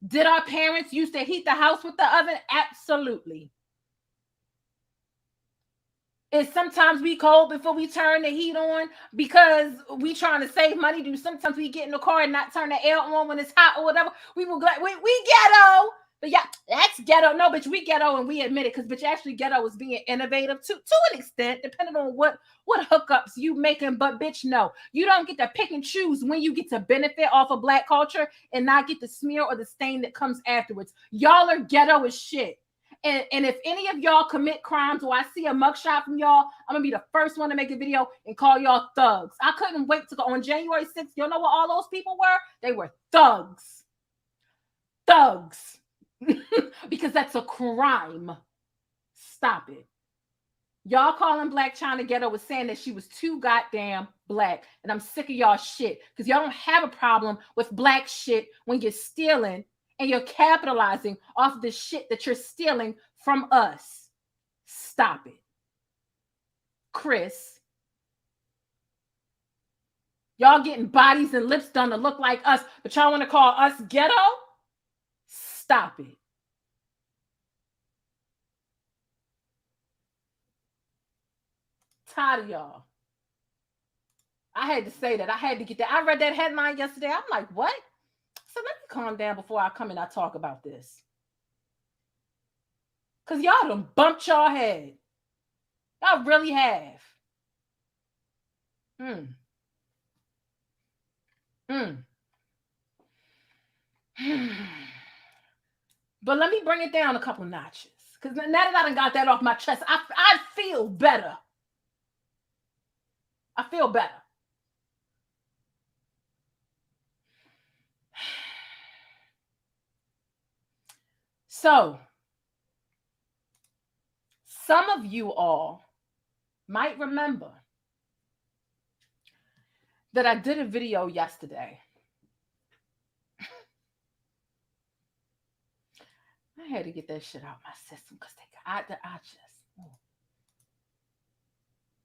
Did our parents used to heat the house with the oven? Absolutely. Is sometimes we cold before we turn the heat on because we trying to save money? Do sometimes we get in the car and not turn the air on when it's hot or whatever? We will go, we ghetto. But yeah, that's ghetto. No, bitch, we ghetto and we admit it, because bitch, actually ghetto is being innovative to an extent, depending on what hookups you making. But bitch, no, you don't get to pick and choose when you get to benefit off of black culture and not get the smear or the stain that comes afterwards. Y'all are ghetto as shit. And if any of y'all commit crimes or I see a mugshot from y'all, I'm going to be the first one to make a video and call y'all thugs. I couldn't wait to go on January 6th. You know what all those people were? They were thugs. Thugs. Because that's a crime. Stop it. Y'all calling Blac Chyna ghetto was saying that she was too goddamn black. And I'm sick of y'all shit. Because y'all don't have a problem with black shit when you're stealing and you're capitalizing off the shit that you're stealing from us. Stop it. Kris. Y'all getting bodies and lips done to look like us, but y'all want to call us ghetto? Stop it. Tired of y'all. I had to say that. I had to get that. I read that headline yesterday. I'm like, what? So let me calm down before I come and I talk about this. Because y'all done bumped y'all head. Y'all really have. But let me bring it down a couple notches. Because now that I done got that off my chest, I feel better. I feel better. So, some of you all might remember that I did a video yesterday. I had to get that shit out of my system because I just.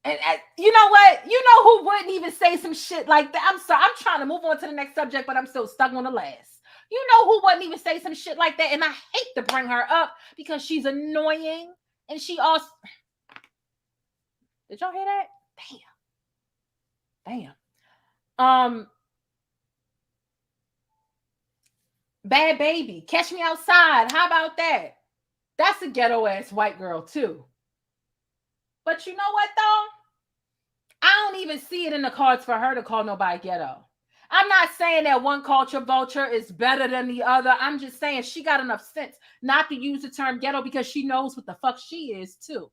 And you know what? You know who wouldn't even say some shit like that? I'm sorry. I'm trying to move on to the next subject, but I'm still stuck on the last. You know who wouldn't even say some shit like that? And I hate to bring her up because she's annoying. And she also... Did y'all hear that? Damn. Bad Baby. Catch Me Outside. How about that? That's a ghetto-ass white girl, too. But you know what, though? I don't even see it in the cards for her to call nobody ghetto. I'm not saying that one culture vulture is better than the other. I'm just saying she got enough sense not to use the term ghetto because she knows what the fuck she is, too.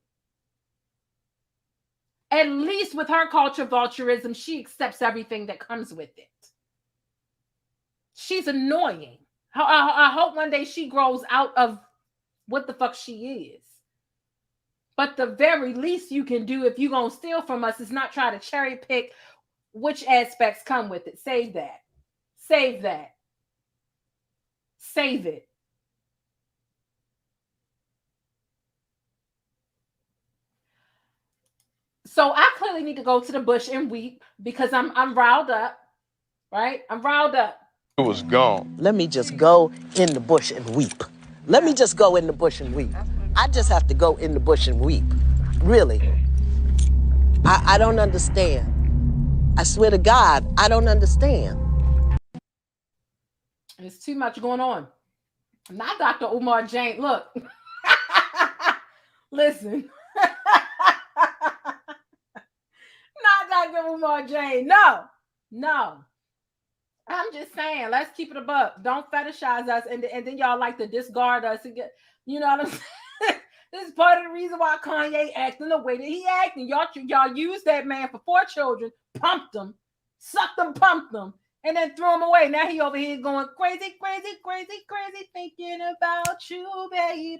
At least with her culture vulturism, she accepts everything that comes with it. She's annoying. I hope one day she grows out of what the fuck she is. But the very least you can do if you're going to steal from us is not try to cherry pick which aspects come with it. Save that. Save that. Save it. So I clearly need to go to the bush and weep because I'm riled up, right? I'm riled up. It was gone. Let me just go in the bush and weep. Let me just go in the bush and weep. I just have to go in the bush and weep. Really. I don't understand. I swear to God, I don't understand. There's too much going on. Not Dr. Umar Jane. Look. Listen. Not Dr. Umar Jane. No. I'm just saying, let's keep it a buck. Don't fetishize us and then y'all like to discard us and get, you know what I'm saying? This is part of the reason why Kanye acting the way that he acting. Y'all used that man for 4 children, pumped him, sucked him, pumped him, and then threw him away. Now he over here going crazy, thinking about you, baby.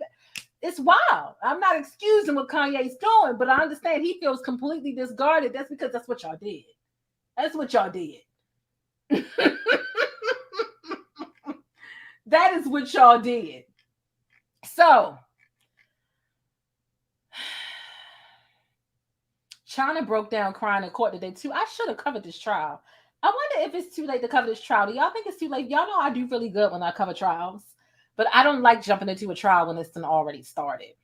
It's wild. I'm not excusing what Kanye's doing, but I understand he feels completely discarded. That's because that's what y'all did. That's what y'all did. That is what y'all did. So, Chyna broke down crying in court today too. I should have covered this trial. I wonder if it's too late to cover this trial. Do y'all think it's too late? Y'all know I do really good when I cover trials, but I don't like jumping into a trial when it's already started.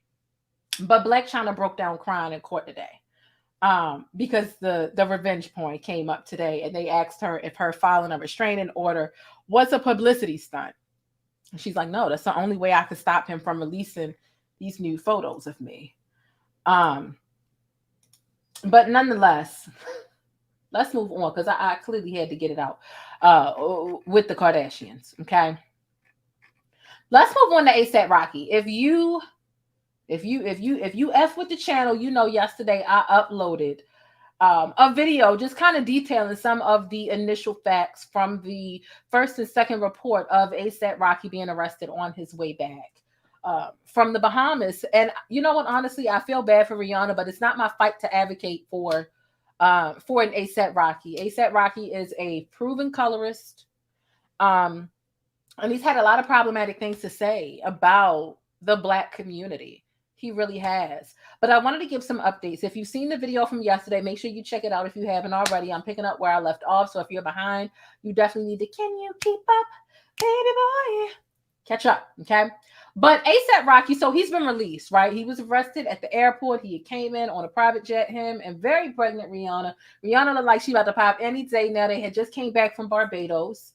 But Blac Chyna broke down crying in court today because the revenge porn came up today, and they asked her if her filing a restraining order was a publicity stunt. And she's like, no, that's the only way I could stop him from releasing these new photos of me. But nonetheless, let's move on because I clearly had to get it out with the Kardashians. Okay, let's move on to ASAP Rocky. If you F with the channel, you know yesterday I uploaded a video just kind of detailing some of the initial facts from the first and second report of ASAP Rocky being arrested on his way back from the Bahamas. And you know what? Honestly, I feel bad for Rihanna, but it's not my fight to advocate for an ASAP Rocky. ASAP Rocky is a proven colorist, and he's had a lot of problematic things to say about the Black community. He really has. But I wanted to give some updates. If you've seen the video from yesterday, make sure you check it out if you haven't already. I'm picking up where I left off. So if you're behind, you definitely need to, can you keep up, baby boy? Catch up, okay? But ASAP Rocky, so he's been released, right? He was arrested at the airport. He came in on a private jet, him and very pregnant Rihanna. Rihanna looked like she about to pop any day now. They had just came back from Barbados.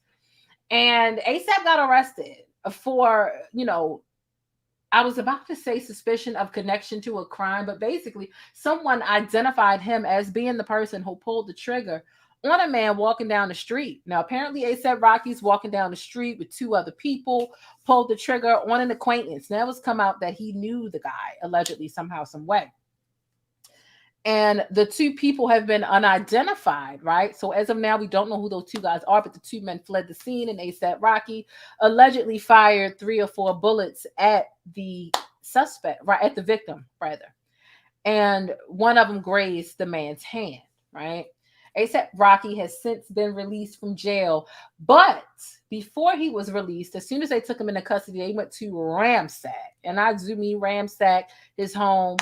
And ASAP got arrested for, you know, I was about to say suspicion of connection to a crime, but basically someone identified him as being the person who pulled the trigger on a man walking down the street. Now, apparently ASAP Rocky's walking down the street with 2 other people, pulled the trigger on an acquaintance. Now it's come out that he knew the guy, allegedly, somehow, some way. And the 2 people have been unidentified, right? So as of now, we don't know who those 2 guys are, but the 2 men fled the scene, and ASAP Rocky allegedly fired 3 or 4 bullets at the suspect, right, at the victim, rather. And one of them grazed the man's hand, right? ASAP Rocky has since been released from jail, but before he was released, as soon as they took him into custody, they went to ransack, and I do mean ransack his home,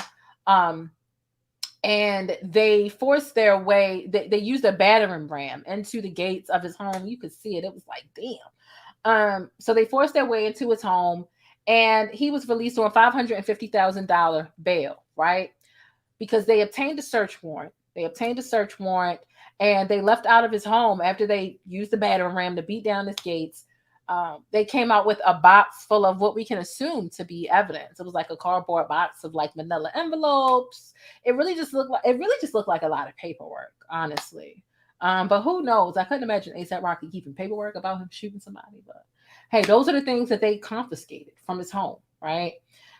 and they forced their way, they used a battering ram into the gates of his home. You could see it. It was like, damn. So they forced their way into his home, and he was released on $550,000 bail, right? Because they obtained a search warrant. And they left out of his home after they used the battering ram to beat down his gates. They came out with a box full of what we can assume to be evidence. It was like a cardboard box of like manila envelopes. It really just looked like a lot of paperwork, honestly. But who knows? I couldn't imagine ASAP Rocky keeping paperwork about him shooting somebody. But hey, those are the things that they confiscated from his home, right?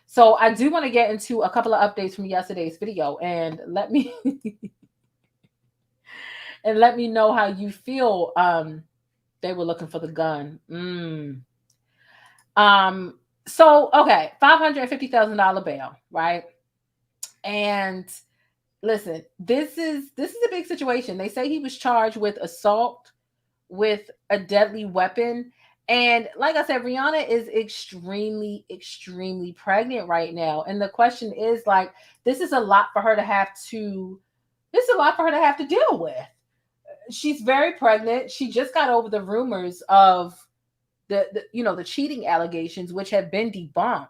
So I do want to get into a couple of updates from yesterday's video, and let me know how you feel. They were looking for the gun. So okay, $550,000 bail, right? And listen, this is a big situation. They say he was charged with assault with a deadly weapon. And like I said, Rihanna is extremely, extremely pregnant right now. And the question is, like, this is a lot for her to have to deal with. She's very pregnant. She just got over the rumors of the cheating allegations, which have been debunked.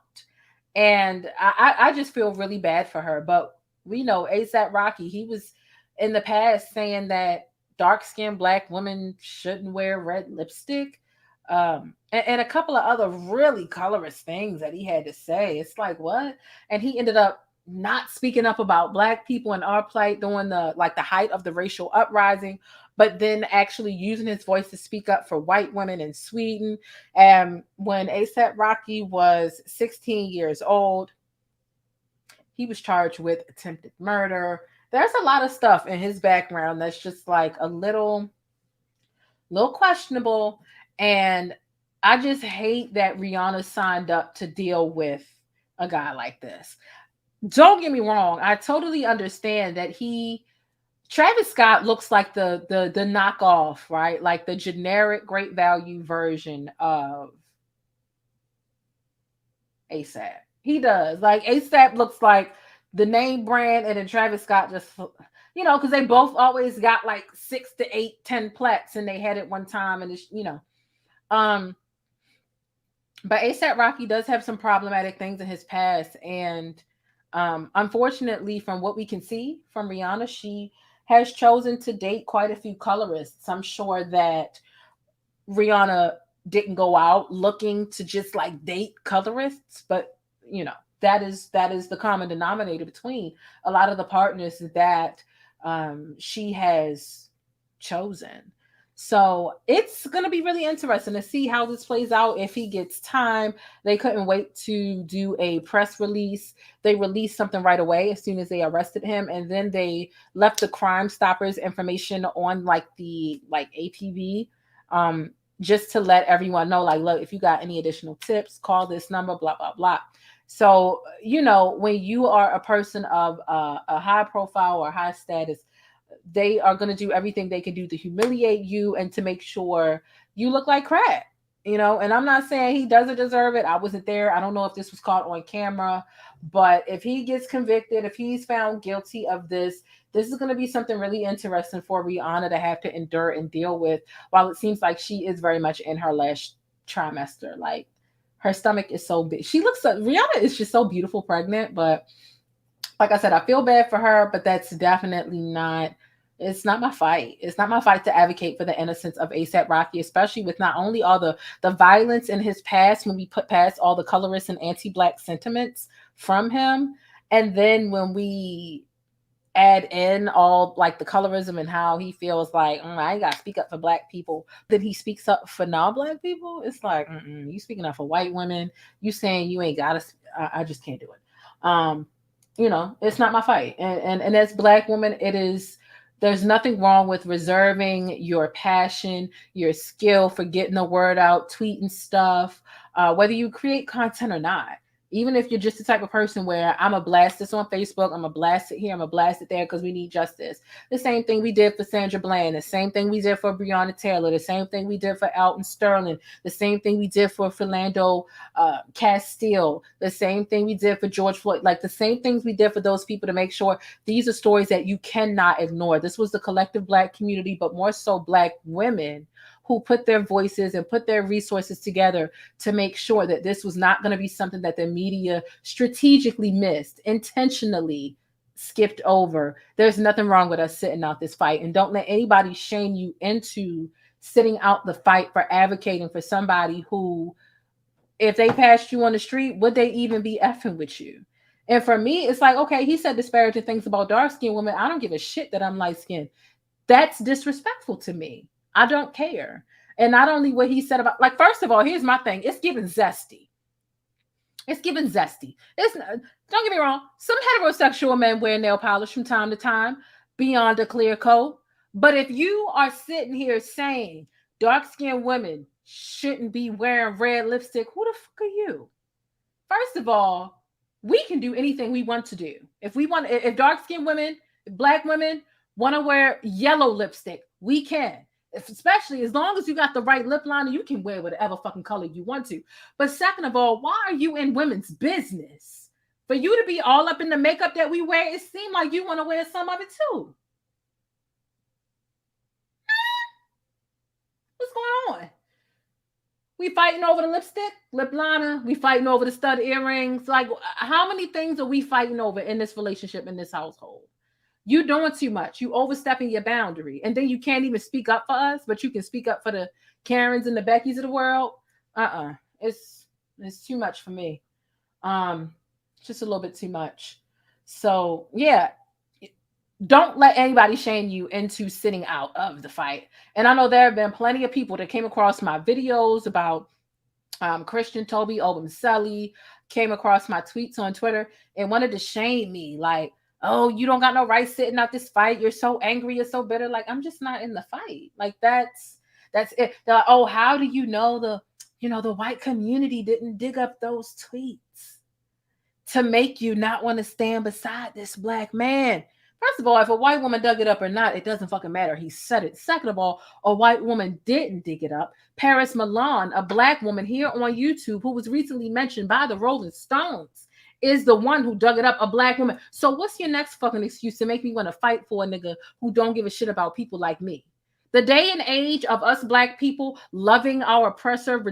And I just feel really bad for her. But we know ASAP Rocky, he was in the past saying that dark-skinned Black women shouldn't wear red lipstick. And a couple of other really colorist things that he had to say. It's like, what? And he ended up not speaking up about Black people and our plight during the height of the racial uprising, but then actually using his voice to speak up for white women in Sweden. And when ASAP Rocky was 16 years old, he was charged with attempted murder. There's a lot of stuff in his background that's just like a little questionable. And I just hate that Rihanna signed up to deal with a guy like this. Don't get me wrong. I totally understand that Travis Scott looks like the knockoff, right? Like the generic great value version of ASAP. He does. Like ASAP looks like the name brand, and then Travis Scott just, because they both always got like 6 to 8, 10 plaques, and they had it one time, and it's, but ASAP Rocky does have some problematic things in his past, and unfortunately, from what we can see from Rihanna, she has chosen to date quite a few colorists. I'm sure that Rihanna didn't go out looking to just like date colorists, but that is the common denominator between a lot of the partners that she has chosen. So it's going to be really interesting to see how this plays out if he gets time. They couldn't wait to do a press release. They released something right away as soon as they arrested him. And then they left the Crime Stoppers information on the APB just to let everyone know, like, look, if you got any additional tips, call this number, blah, blah, blah. So, when you are a person of a high profile or high status, they are going to do everything they can do to humiliate you and to make sure you look like crap, and I'm not saying he doesn't deserve it. I wasn't there. I don't know if this was caught on camera, but if he gets convicted, if he's found guilty of this is going to be something really interesting for Rihanna to have to endure and deal with, while it seems like she is very much in her last trimester. Like, Her stomach is so big. She looks so, Rihanna is just so beautiful pregnant, but like I said, I feel bad for her, but that's definitely not, it's not my fight. It's not my fight to advocate for the innocence of A$AP Rocky, especially with not only all the violence in his past, when we put past all the colorist and anti-Black sentiments from him, and then when we add in all like the colorism and how he feels like, I ain't got to speak up for Black people, then he speaks up for non-Black people. It's like, you speaking up for white women, you saying you ain't got to, I just can't do it. You know, it's not my fight. And as Black woman, it is, there's nothing wrong with reserving your passion, your skill for getting the word out, tweeting stuff, whether you create content or not. Even if you're just the type of person where I'm a blast this on Facebook, I'm a blast it here, I'm a blast it there because we need justice. The same thing we did for Sandra Bland, the same thing we did for Breonna Taylor, the same thing we did for Alton Sterling, the same thing we did for Philando Castile, the same thing we did for George Floyd, like the same things we did for those people to make sure these are stories that you cannot ignore. This was the collective Black community, but more so Black women who put their voices and put their resources together to make sure that this was not going to be something that the media strategically missed, intentionally skipped over. There's nothing wrong with us sitting out this fight, and don't let anybody shame you into sitting out the fight for advocating for somebody who, if they passed you on the street, would they even be effing with you? And for me, it's like, okay, he said disparaging things about dark-skinned women. I don't give a shit that I'm light-skinned. That's disrespectful to me. I don't care. And not only what he said about, like, first of all, here's my thing. It's giving zesty. It's giving zesty. It's not, don't get me wrong. Some heterosexual men wear nail polish from time to time beyond a clear coat. But if you are sitting here saying dark-skinned women shouldn't be wearing red lipstick, who the fuck are you? First of all, we can do anything we want to do. If we want, if dark-skinned women, Black women want to wear yellow lipstick, we can. Especially as long as you got the right lip liner, you can wear whatever fucking color you want to. But second of all, why are you in women's business? For you to be all up in the makeup that we wear, it seems like you want to wear some of it too. What's going on? We fighting over the lipstick, lip liner. We fighting over the stud earrings. Like, how many things are we fighting over in this relationship, in this household? You doing too much. You overstepping your boundary. And then you can't even speak up for us, but you can speak up for the Karens and the Beckys of the world. It's too much for me. Just a little bit too much. So yeah, don't let anybody shame you into sitting out of the fight. And I know there have been plenty of people that came across my videos about Christian Toby Obumseli, came across my tweets on Twitter and wanted to shame me, like, oh, you don't got no right sitting out this fight. You're so angry. You're so bitter. Like, I'm just not in the fight. Like, that's it. They're like, oh, how do you know the white community didn't dig up those tweets to make you not want to stand beside this Black man? First of all, if a white woman dug it up or not, it doesn't fucking matter. He said it. Second of all, a white woman didn't dig it up. Paris Milan, a Black woman here on YouTube who was recently mentioned by the Rolling Stones, is the one who dug it up, a Black woman. So what's your next fucking excuse to make me want to fight for a nigga who don't give a shit about people like me? The day and age of us Black people loving our oppressor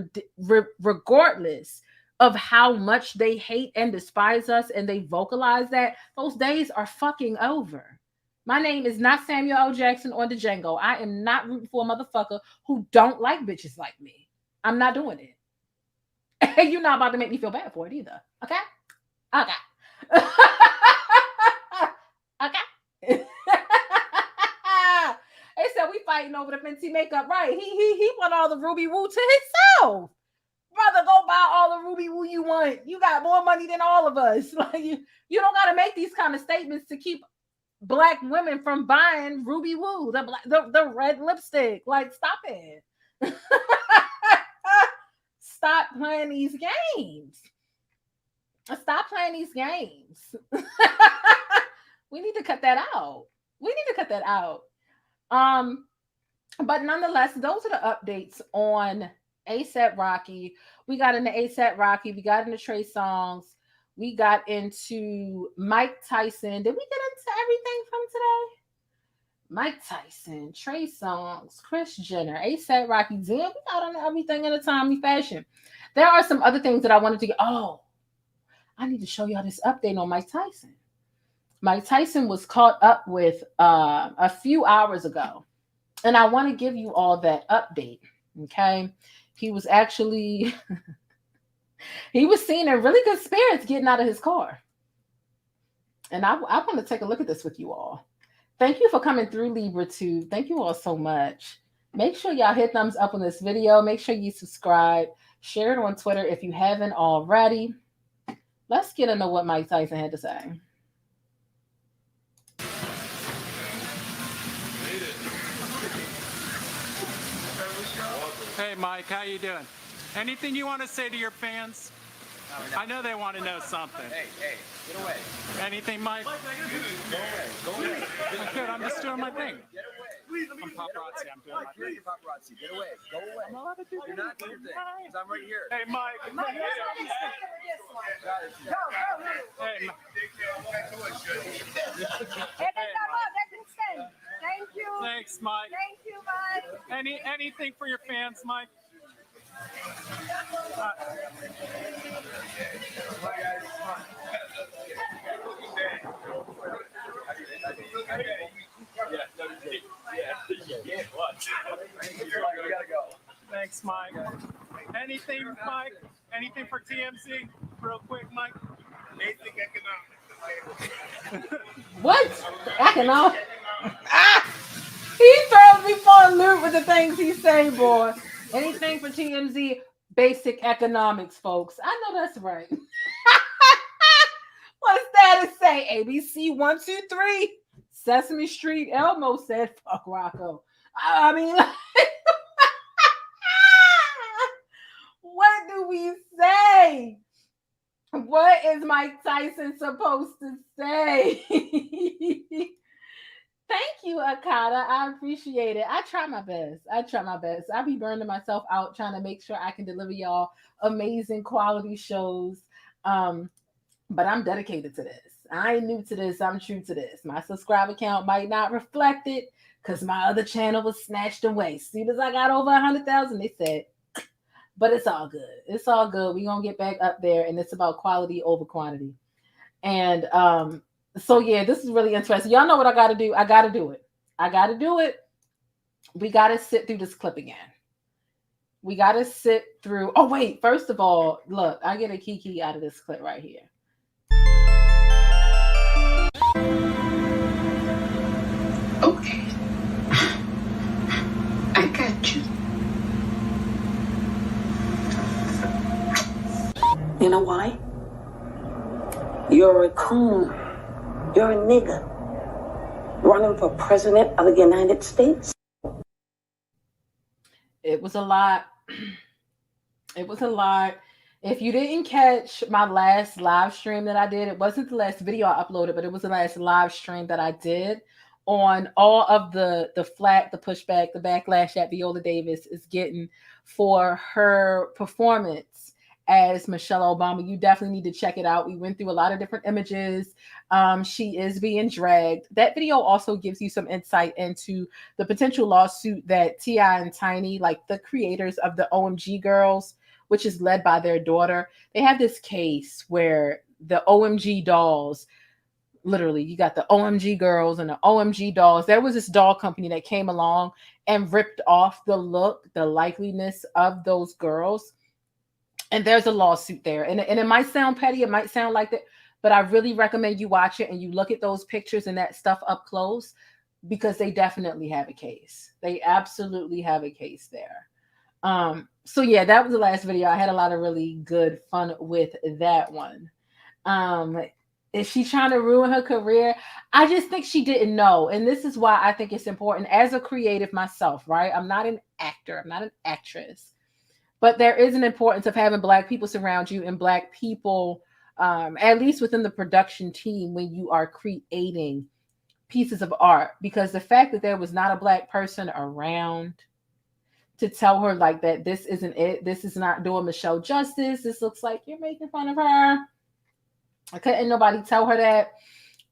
regardless of how much they hate and despise us, and they vocalize that, those days are fucking over. My name is not Samuel L. Jackson or the Django. I am not rooting for a motherfucker who don't like bitches like me. I'm not doing it. And you're not about to make me feel bad for it either. Okay? Okay. Okay. They said we fighting over the Fenty makeup, right? He want all the Ruby Woo to himself. Brother, go buy all the Ruby Woo you want. You got more money than all of us. Like, you don't got to make these kind of statements to keep Black women from buying Ruby Woo, the red lipstick. Like, stop it. Stop playing these games. Stop playing these games. We need to cut that out. We need to cut that out. But nonetheless, those are the updates on A$AP Rocky. We got into A$AP Rocky. We got into Trey Songz. We got into Mike Tyson. Did we get into everything from today? Mike Tyson, Trey Songz, Kris Jenner, ASAP Rocky. Damn, we got on everything in a timely fashion. There are some other things that I wanted to get. Oh, I need to show y'all this update on Mike Tyson. Mike Tyson was caught up with a few hours ago. And I want to give you all that update. Okay. He was actually, he was seen in really good spirits getting out of his car. And I want to take a look at this with you all. Thank you for coming through, LibraTube. Thank you all so much. Make sure y'all hit thumbs up on this video. Make sure you subscribe. Share it on Twitter if you haven't already. Let's get into what Mike Tyson had to say. Hey, Mike, how you doing? Anything you want to say to your fans? I know they want to know something. Hey, get away. Anything, Mike? Go away. Good, I'm just doing my thing. Get away. I'm paparazzi, I'm doing my thing. You're paparazzi. Get away. Go away. I'm allowed to do You're not doing your thing. Because I'm right here. Hey, Mike. Hey, Thank you. Thanks, Mike. Thank you, Mike. Anything for your fans, Mike? Thanks, Mike. Anything, Mike? Anything for TMZ? Real quick, Mike. Basic economics. What? Economics? He throws me for a loop with the things he's saying, boy. Anything for TMZ, basic economics, folks. I know that's right. What's that to say? ABC 1, 2, 3. Sesame Street. Elmo said, fuck Rocco. I mean, what do we say? What is Mike Tyson supposed to say? Thank you, Akata. I appreciate it. I try my best. I be burning myself out trying to make sure I can deliver y'all amazing quality shows. But I'm dedicated to this. I ain't new to this. I'm true to this. My subscriber count might not reflect it because my other channel was snatched away. As soon as I got over 100,000, they said, but it's all good. It's all good. We're going to get back up there, and it's about quality over quantity. And so, yeah, this is really interesting. Y'all know what I got to do. I got to do it. We got to sit through this clip again. We got to sit through. Oh, wait. First of all, look, I get a kiki out of this clip right here. Okay. I got you. You know why? You're a coon. You're a nigga. Running for president of the United States. It was a lot. It was a lot. If you didn't catch my last live stream that I did, it wasn't the last video I uploaded, but it was the last live stream that I did on all of the flack, the pushback, the backlash that Viola Davis is getting for her performance as Michelle Obama. You definitely need to check it out. We went through a lot of different images. She is being dragged. That video also gives you some insight into the potential lawsuit that T.I. and Tiny, like the creators of the OMG Girls, which is led by their daughter, they have this case where the OMG dolls, literally, you got the OMG Girls and the OMG dolls. There was this doll company that came along and ripped off the look, the likeliness of those girls. And there's a lawsuit there. And it might sound petty. It might sound like that. But I really recommend you watch it and you look at those pictures and that stuff up close, because they definitely have a case. They absolutely have a case there. So yeah, that was the last video. I had a lot of really good fun with that one. Is she trying to ruin her career? I just think she didn't know. And this is why I think it's important as a creative myself, right? I'm not an actor. I'm not an actress. But there is an importance of having Black people surround you and Black people, at least within the production team, when you are creating pieces of art. Because the fact that there was not a Black person around to tell her like that, this isn't it. This is not doing Michelle justice. This looks like you're making fun of her. I couldn't nobody tell her that.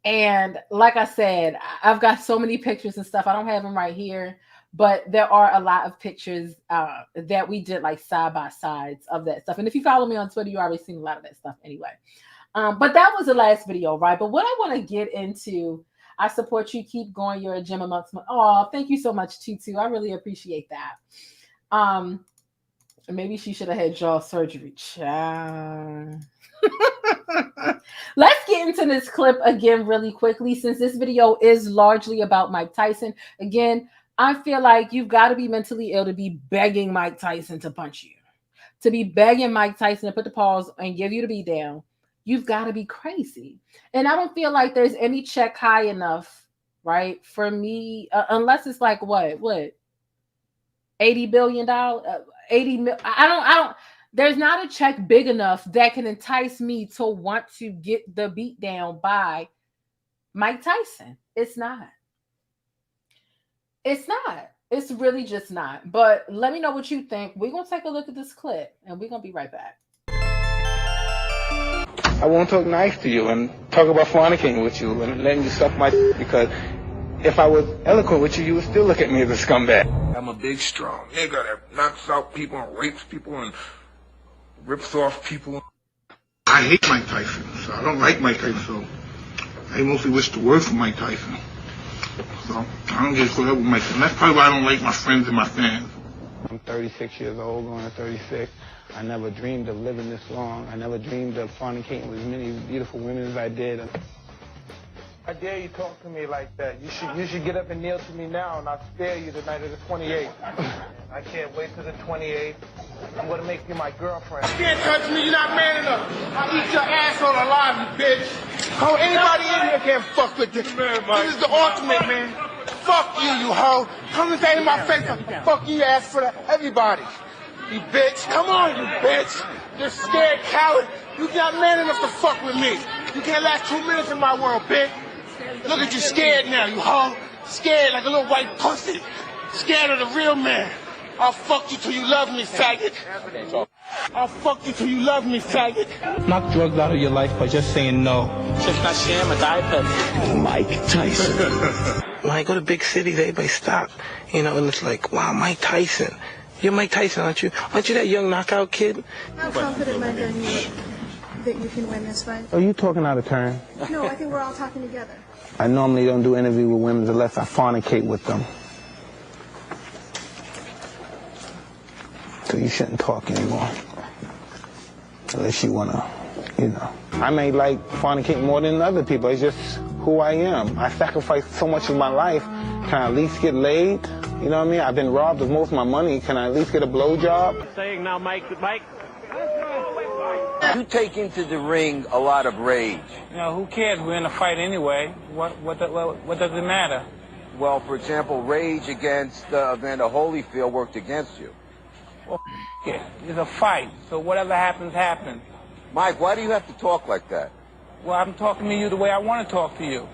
And like I said, I've got so many pictures and stuff. I don't have them right here, but there are a lot of pictures that we did like side by sides of that stuff. And if you follow me on Twitter, you already seen a lot of that stuff anyway. But that was the last video, right? But what I want to get into, I support you. Keep going. You're a gem amongst my. Oh, thank you so much, Tutu. I really appreciate that. Maybe she should have had jaw surgery. Let's get into this clip again really quickly, since this video is largely about Mike Tyson. Again, I feel like you've got to be mentally ill to be begging Mike Tyson to punch you, to be begging Mike Tyson to put the paws and give you the beat down. You've got to be crazy. And I don't feel like there's any check high enough, right, for me, unless it's like what $80 billion, 80 mil. I don't. There's not a check big enough that can entice me to want to get the beat down by Mike Tyson. It's not. It's not. It's really just not. But let me know what you think. We're going to take a look at this clip, and we're going to be right back. I won't talk nice to you and talk about fornicating with you and letting you suck my because if I was eloquent with you, you would still look at me as a scumbag. I'm a big, strong nigga that knocks out people and rapes people and rips off people. I hate Mike Tyson, so I don't like Mike Tyson, so I mostly wish to work for Mike Tyson. So I don't get caught up with Mike Tyson. That's probably why I don't like my friends and my fans. I'm 36 years old, going to 36. I never dreamed of living this long. I never dreamed of fornicating with as many beautiful women as I did. I dare you talk to me like that. You should get up and kneel to me now, and I'll spare you the night of the 28th. I can't wait till the 28th. I'm gonna make you my girlfriend. You can't touch me, you're not man enough. I'll eat your asshole alive, you bitch. How anybody in here can't fuck with this. This is the ultimate, man. Fuck you, you hoe. Come and say in my face, fuck you, ass for that. Everybody. You bitch. Come on, you bitch. You're scared coward. You're not man enough to fuck with me. You can't last 2 minutes in my world, bitch. Look at you scared now, you hoe. Scared like a little white pussy. Scared of the real man. I'll fuck you till you love me, faggot. I'll fuck you till you love me, faggot. Knock drugs out of your life by just saying no. Just not sham a diaper. Mike Tyson. When I go to big cities, everybody stop, and it's like, wow, Mike Tyson. You're Mike Tyson, aren't you? Aren't you that young knockout kid? How confident, Mike, are you that you can win this fight? Are you talking out of turn? No, I think we're all talking together. I normally don't do interviews with women unless I fornicate with them. So you shouldn't talk anymore. Unless you want to, I may like fornicating more than other people. It's just who I am. I sacrificed so much of my life. Can I at least get laid? You know what I mean? I've been robbed of most of my money. Can I at least get a blowjob? Saying now, Mike. You take into the ring a lot of rage. Who cares? We're in a fight anyway. What does it matter? Well, for example, rage against Evander Holyfield worked against you. Well, yeah, it's a fight, so whatever happens, happens. Mike, why do you have to talk like that? Well, I'm talking to you the way I want to talk to you.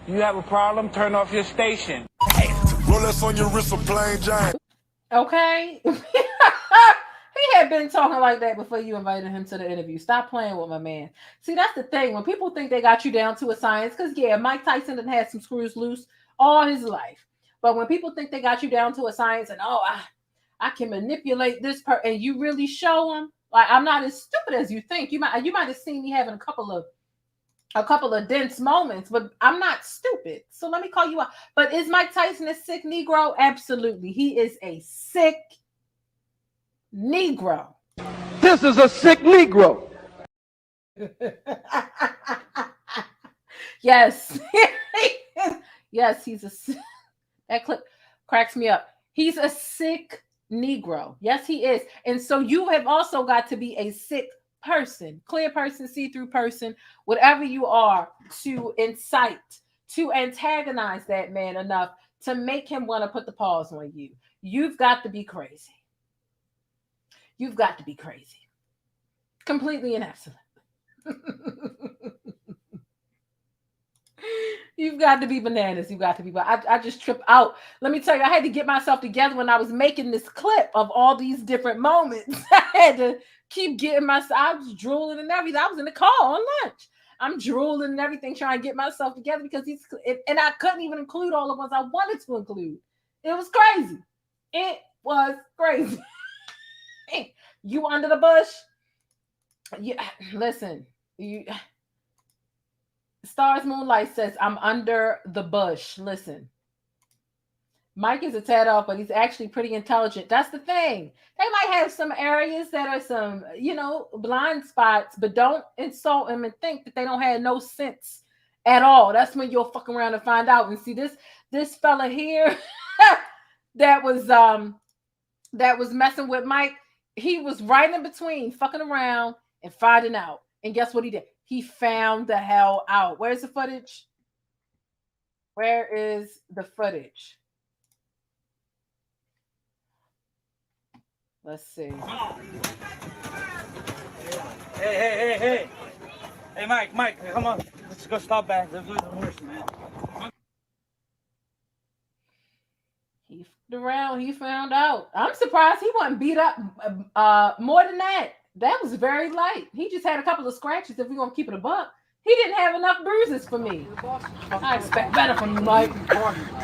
You have a problem, turn off your station. Rolex on your wrist, a plain giant. Okay. He had been talking like that before you invited him to the interview. Stop playing with my man. See, that's the thing. When people think they got you down to a science, because, yeah, Mike Tyson done had some screws loose all his life. But when people think they got you down to a science and, I can manipulate this person, and you really show them, like, I'm not as stupid as you think. You might have seen me having a couple of dense moments, but I'm not stupid. So let me call you out. But is Mike Tyson a sick Negro? Absolutely. He is a sick Negro. This is a sick Negro. Yes. Yes, he's that clip cracks me up. He's a sick Negro. Yes, he is. And so you have also got to be a sick person, clear person, see-through person, whatever you are, to incite, to antagonize that man enough to make him want to put the paws on you. You've got to be crazy. You've got to be crazy. Completely and absolutely. You've got to be bananas. You've got to be. I just tripped out. Let me tell you, I had to get myself together when I was making this clip of all these different moments. I had to keep getting myself. I was drooling and everything. I was in the car on lunch. I'm drooling and everything, trying to get myself together because and I couldn't even include all the ones I wanted to include. It was crazy. It was crazy. You under the bush? Listen, Stars Moonlight says, I'm under the bush. Listen, Mike is a tad off, but he's actually pretty intelligent. That's the thing. They might have some areas that are some, blind spots, but don't insult them and think that they don't have no sense at all. That's when you'll fuck around and find out. And see this fella here that was messing with Mike. He was right in between fucking around and finding out. And guess what he did? He found the hell out. Where's the footage? Where is the footage? Let's see. Hey. Hey, Mike, come on. Let's go stop back. Let's do the horse, man. He f***ed around. He found out. I'm surprised he wasn't beat up more than that. That was very light. He just had a couple of scratches. If we're going to keep it a buck, he didn't have enough bruises for me. I expect better from you, Mike.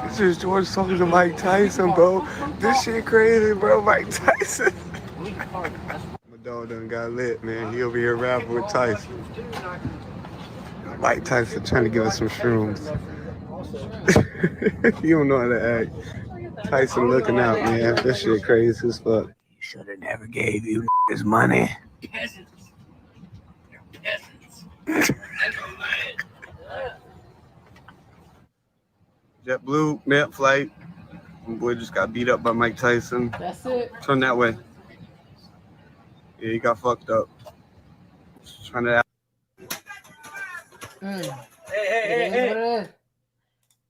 This is George talking to Mike Tyson, bro. This shit crazy, bro. Mike Tyson. My dog done got lit, man. He over here rapping with Tyson. Mike Tyson trying to give us some shrooms. You don't know how to act. Tyson looking out, man. This shit crazy as fuck. He should have never gave you his money. Peasants. They're peasants. JetBlue, net flight. My boy just got beat up by Mike Tyson. That's it. Turn that way. Yeah, he got fucked up. Just trying to. Hey.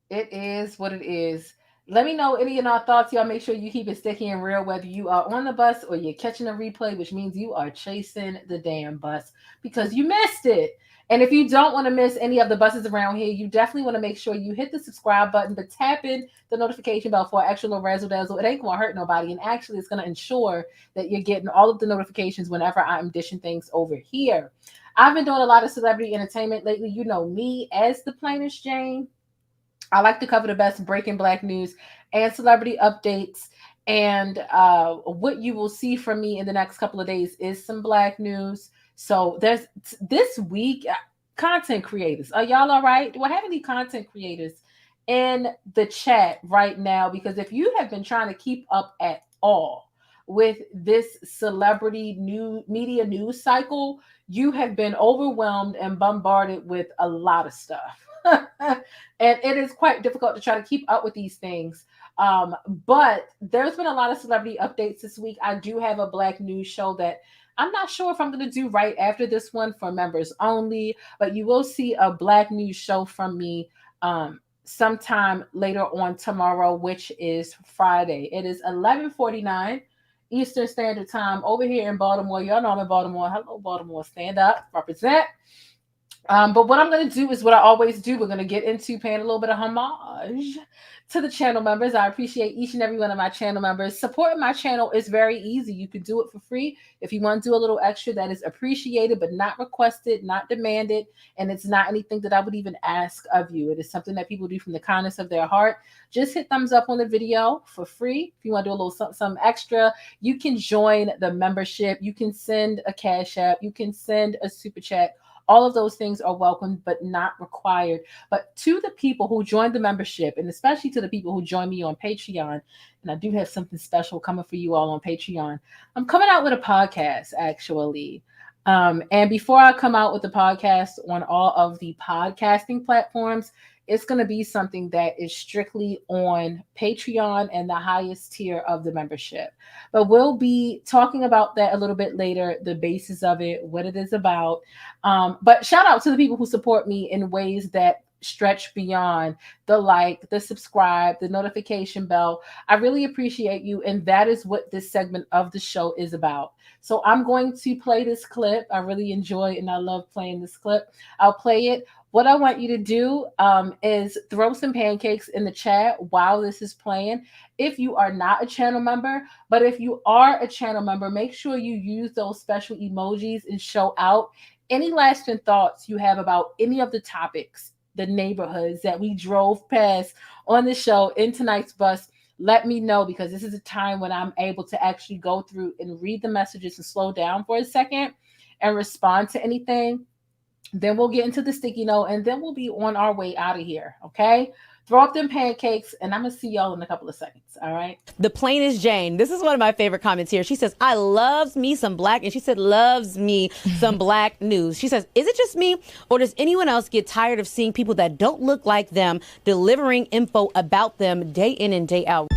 It is what it is. Let me know any of your thoughts. Y'all make sure you keep it sticky and real, whether you are on the bus or you're catching a replay, which means you are chasing the damn bus because you missed it. And if you don't want to miss any of the buses around here, you definitely want to make sure you hit the subscribe button, but tap in the notification bell for extra little razzle dazzle. It ain't going to hurt nobody. And actually, it's going to ensure that you're getting all of the notifications whenever I'm dishing things over here. I've been doing a lot of celebrity entertainment lately. You know me as thePLAINESTjane. I like to cover the best breaking Black news and celebrity updates. And what you will see from me in the next couple of days is some Black news. So there's this week, content creators. Are y'all all right? Do I have any content creators in the chat right now? Because if you have been trying to keep up at all with this celebrity media news cycle, you have been overwhelmed and bombarded with a lot of stuff. And it is quite difficult to try to keep up with these things. But there's been a lot of celebrity updates this week. I do have a Black news show that I'm not sure if I'm going to do right after this one for members only, but you will see a Black news show from me sometime later on tomorrow, which is Friday. It is 11:49 Eastern Standard Time over here in Baltimore. Y'all know I'm in Baltimore. Hello, Baltimore. Stand up, represent. But what I'm going to do is what I always do. We're going to get into paying a little bit of homage to the channel members. I appreciate each and every one of my channel members. Supporting my channel is very easy. You can do it for free. If you want to do a little extra, that is appreciated, but not requested, not demanded. And it's not anything that I would even ask of you. It is something that people do from the kindness of their heart. Just hit thumbs up on the video for free. If you want to do a little some extra, you can join the membership. You can send a Cash App. You can send a Super Chat. All of those things are welcome, but not required. But to the people who joined the membership, and especially to the people who join me on Patreon, and I do have something special coming for you all on Patreon. I'm coming out with a podcast, actually. And before I come out with the podcast on all of the podcasting platforms, it's going to be something that is strictly on Patreon and the highest tier of the membership. But we'll be talking about that a little bit later, the basis of it, what it is about. But shout out to the people who support me in ways that stretch beyond the like, the subscribe, the notification bell. I really appreciate you. And that is what this segment of the show is about. So I'm going to play this clip. I really enjoy and I love playing this clip. I'll play it. What I want you to do is throw some pancakes in the chat while this is playing. If you are not a channel member, but if you are a channel member, make sure you use those special emojis and show out Any lasting thoughts you have about any of the topics, the neighborhoods that we drove past on the show in tonight's bus, let me know, because this is a time when I'm able to actually go through and read the messages and slow down for a second and respond to anything. Then we'll get into the sticky note, and then we'll be on our way out of here. Okay. Throw up them pancakes, and I'm going to see y'all in a couple of seconds. All right. The plainest Jane. This is one of my favorite comments here. She says, I loves me some black, and she said, loves me some black news. She says, is it just me, or does anyone else get tired of seeing people that don't look like them delivering info about them day in and day out?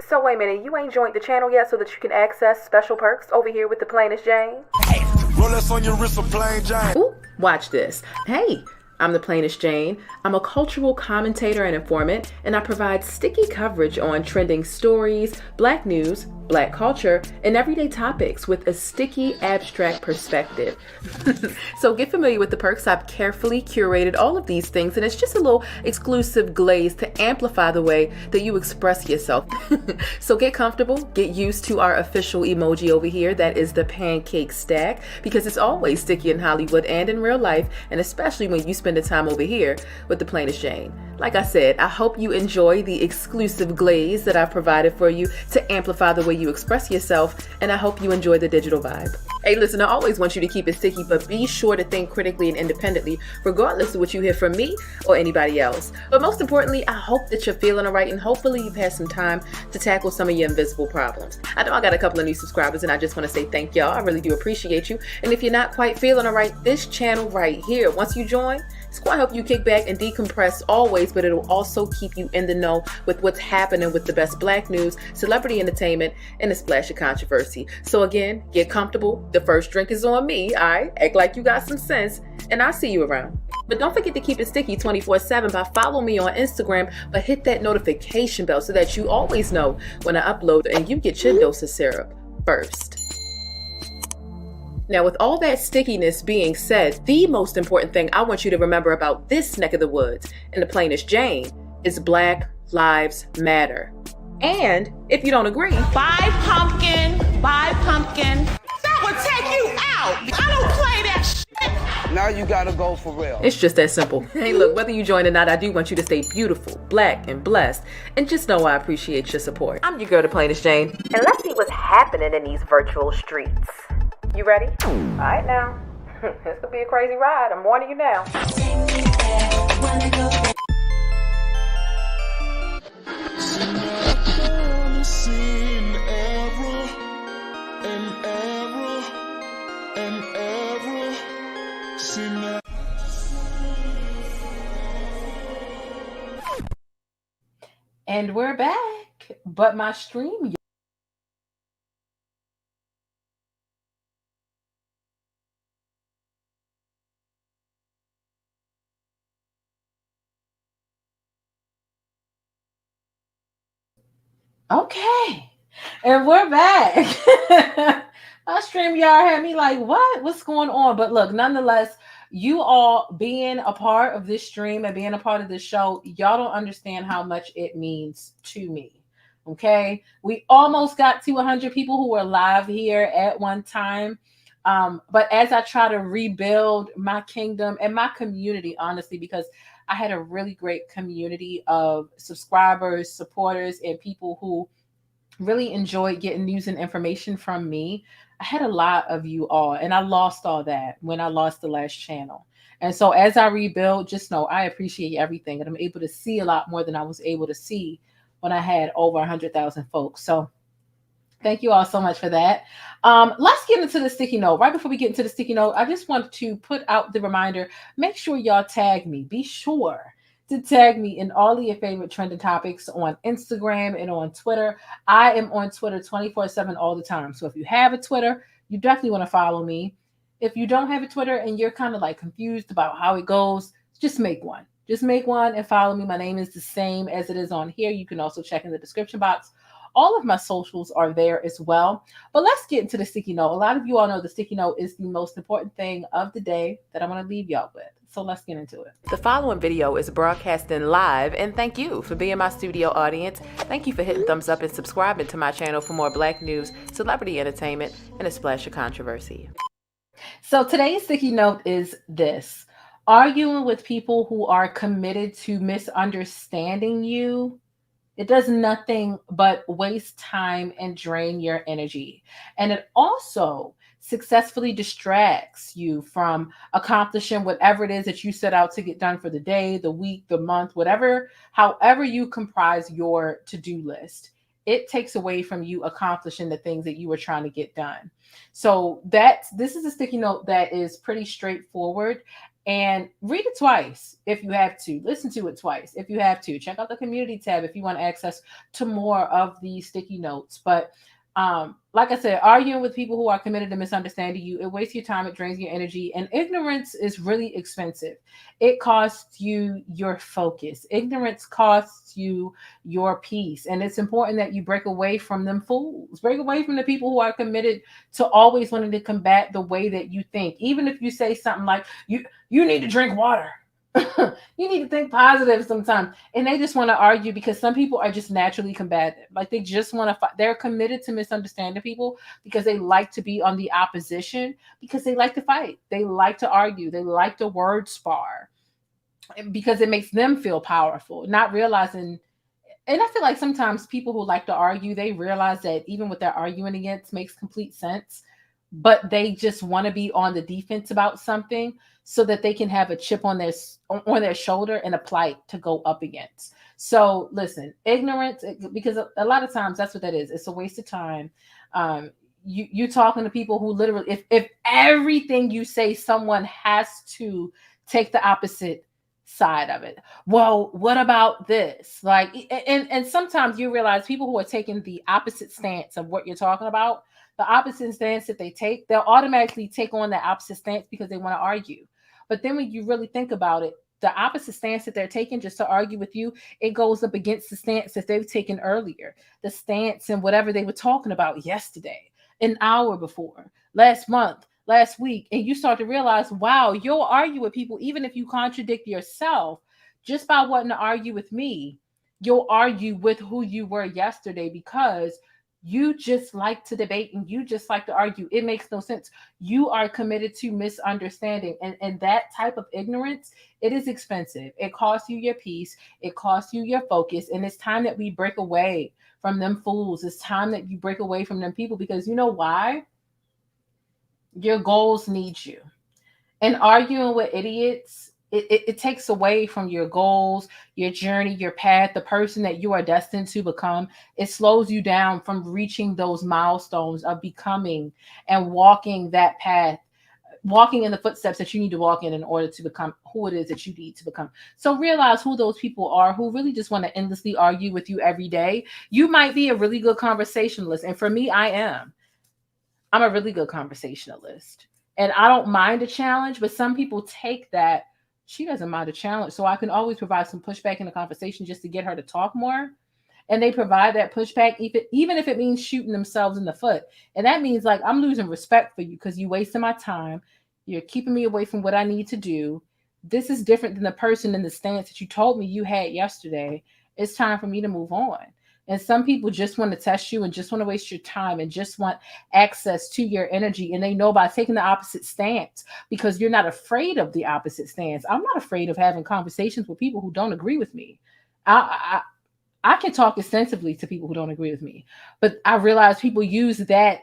So wait a minute, you ain't joined the channel yet so that you can access special perks over here with the plainest Jane? Rolex on your wrist, a plain Jane. Ooh, watch this. Hey, I'm the plainest Jane. I'm a cultural commentator and informant, and I provide sticky coverage on trending stories, black news, black culture, and everyday topics with a sticky, abstract perspective. So get familiar with the perks. I've carefully curated all of these things, and it's just a little exclusive glaze to amplify the way that you express yourself. So get comfortable, get used to our official emoji over here. That is the pancake stack, because it's always sticky in Hollywood and in real life, and especially when you spend the time over here with the plainest Jane. Like I said, I hope you enjoy the exclusive glaze that I've provided for you to amplify the way you express yourself, and I hope you enjoy the digital vibe. Hey, listen, I always want you to keep it sticky, but be sure to think critically and independently, regardless of what you hear from me or anybody else. But most importantly, I hope that you're feeling all right, and hopefully you've had some time to tackle some of your invisible problems. I know I got a couple of new subscribers, and I just want to say thank y'all. I really do appreciate you. And if you're not quite feeling all right, this channel right here, once you join, it's going to help you kick back and decompress always, but it'll also keep you in the know with what's happening with the best black news, celebrity entertainment, and a splash of controversy. So again, get comfortable. The first drink is on me, all right? Act like you got some sense, and I'll see you around. But don't forget to keep it sticky 24/7 by following me on Instagram, but hit that notification bell so that you always know when I upload and you get your dose of syrup first. Now, with all that stickiness being said, the most important thing I want you to remember about this neck of the woods and the plainest Jane is Black Lives Matter. And if you don't agree, Buy pumpkin. That would take you out. I don't play that shit. Now you gotta go for real. it's just that simple. Hey, look, whether you join or not, I do want you to stay beautiful, black, and blessed. And just know I appreciate your support. I'm your girl, the plainest Jane. And let's see what's happening in these virtual streets. You ready? All right now. This could be a crazy ride. I'm warning you now. And we're back. But my stream... Okay, and we're back. My StreamYard had me like, what's going on? But look, nonetheless, you all being a part of this stream and being a part of this show, y'all don't understand how much it means to me. Okay, we almost got to 100 people who were live here at one time. But as I try to rebuild my kingdom and my community, honestly, because I had a really great community of subscribers, supporters, and people who really enjoyed getting news and information from me. I had a lot of you all, and I lost all that when I lost the last channel. And so as I rebuild, just know I appreciate everything, and I'm able to see a lot more than I was able to see when I had over 100,000 folks. So thank you all so much for that. Let's get into the sticky note. Right before we get into the sticky note, I just want to put out the reminder, make sure y'all tag me. Be sure to tag me in all of your favorite trending topics on Instagram and on Twitter. I am on Twitter 24/7 all the time. So if you have a Twitter, you definitely want to follow me. If you don't have a Twitter and you're kind of like confused about how it goes, just make one. Just make one and follow me. My name is the same as it is on here. You can also check in the description box All of my socials are there as well. But let's get into the sticky note. A lot of you all know the sticky note is the most important thing of the day that I'm going to leave y'all with. So let's get into it. The following video is broadcasting live, and thank you for being my studio audience. Thank you for hitting thumbs up and subscribing to my channel for more Black news, celebrity entertainment, and a splash of controversy. So today's sticky note is this: arguing with people who are committed to misunderstanding you, it does nothing but waste time and drain your energy. And it also successfully distracts you from accomplishing whatever it is that you set out to get done for the day, the week, the month, whatever, however you comprise your to-do list. It takes away from you accomplishing the things that you were trying to get done. So this is a sticky note that is pretty straightforward. And read it twice if you have to. Listen to it twice if you have to. Check out the community tab if you want access to more of these sticky notes. But like I said, arguing with people who are committed to misunderstanding you, it wastes your time, it drains your energy, and ignorance is really expensive. It costs you your focus. Ignorance costs you your peace. And it's important that you break away from them fools. Break away from the people who are committed to always wanting to combat the way that you think. Even if you say something like, you need to drink water. You need to think positive sometimes. And they just want to argue because some people are just naturally combative. Like they just want to fight. They're committed to misunderstanding people because they like to be on the opposition, because they like to fight. They like to argue. They like to word spar because it makes them feel powerful, not realizing. And I feel like sometimes people who like to argue, they realize that even what they're arguing against makes complete sense, but they just want to be on the defense about something so that they can have a chip on their shoulder and a plight to go up against. So listen, ignorance, because a lot of times that's what that is. It's a waste of time. You talking to people who literally, if everything you say, someone has to take the opposite side of it. Well, what about this? Like, and sometimes you realize people who are taking the opposite stance of what you're talking about, the opposite stance that they take, they'll automatically take on the opposite stance because they want to argue. But then when you really think about it, the opposite stance that they're taking just to argue with you, it goes up against the stance that they've taken earlier, the stance and whatever they were talking about yesterday, an hour before, last month, last week. And you start to realize, wow, you'll argue with people, even if you contradict yourself, just by wanting to argue with me, you'll argue with who you were yesterday because you just like to debate and you just like to argue. It makes no sense. You are committed to misunderstanding. And that type of ignorance, it is expensive. It costs you your peace. It costs you your focus. And it's time that we break away from them fools. It's time that you break away from them people, because you know why? Your goals need you. And arguing with idiots, it takes away from your goals, your journey, your path, the person that you are destined to become. It slows you down from reaching those milestones of becoming and walking that path, walking in the footsteps that you need to walk in order to become who it is that you need to become. So realize who those people are who really just want to endlessly argue with you every day. You might be a really good conversationalist. And for me, I'm a really good conversationalist. And I don't mind a challenge, but some people take that. She doesn't mind a challenge. So I can always provide some pushback in the conversation just to get her to talk more. And they provide that pushback, even if it means shooting themselves in the foot. And that means like, I'm losing respect for you because you're wasting my time. You're keeping me away from what I need to do. This is different than the person in the stance that you told me you had yesterday. It's time for me to move on. And some people just want to test you and just want to waste your time and just want access to your energy. And they know by taking the opposite stance, because you're not afraid of the opposite stance. I'm not afraid of having conversations with people who don't agree with me. I can talk extensively to people who don't agree with me, but I realize people use that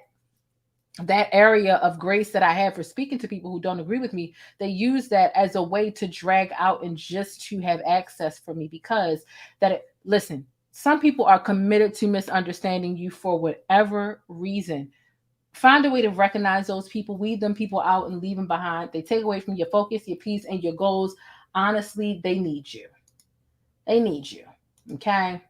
area of grace that I have for speaking to people who don't agree with me. They use that as a way to drag out and just to have access for me, because listen, some people are committed to misunderstanding you for whatever reason. Find a way to recognize those people, weed them people out and leave them behind. They take away from your focus, your peace, and your goals. Honestly, they need you. They need you. Okay?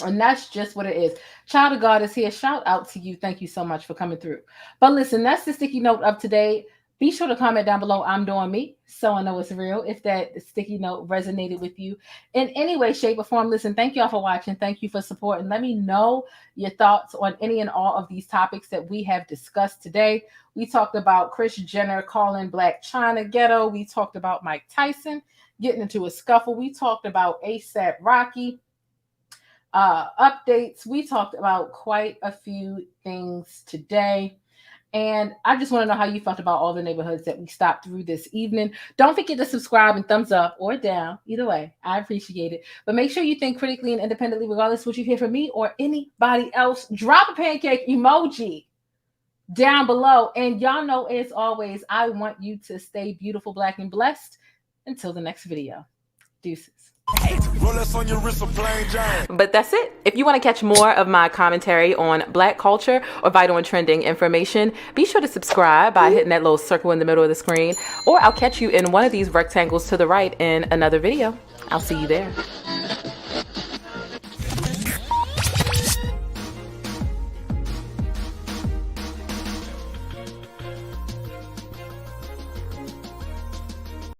And that's just what it is. Child of God is here. Shout out to you. Thank you so much for coming through. But listen, that's the sticky note of today. Be sure to comment down below, I'm doing me, so I know it's real, if that sticky note resonated with you in any way, shape, or form. Listen, thank y'all for watching. Thank you for support. And let me know your thoughts on any and all of these topics that we have discussed today. We talked about Kris Jenner calling Blac Chyna ghetto. We talked about Mike Tyson getting into a scuffle. We talked about ASAP Rocky updates. We talked about quite a few things today. And I just want to know how you felt about all the neighborhoods that we stopped through this evening. Don't forget to subscribe and thumbs up or down. Either way, I appreciate it. But make sure you think critically and independently, regardless of what you hear from me or anybody else. Drop a pancake emoji down below. And y'all know, as always, I want you to stay beautiful, black, and blessed. Until the next video. Deuces. But that's it. If you want to catch more of my commentary on Black culture or vital and trending information, be sure to subscribe by hitting that little circle in the middle of the screen, or I'll catch you in one of these rectangles to the right in another video. I'll see you there.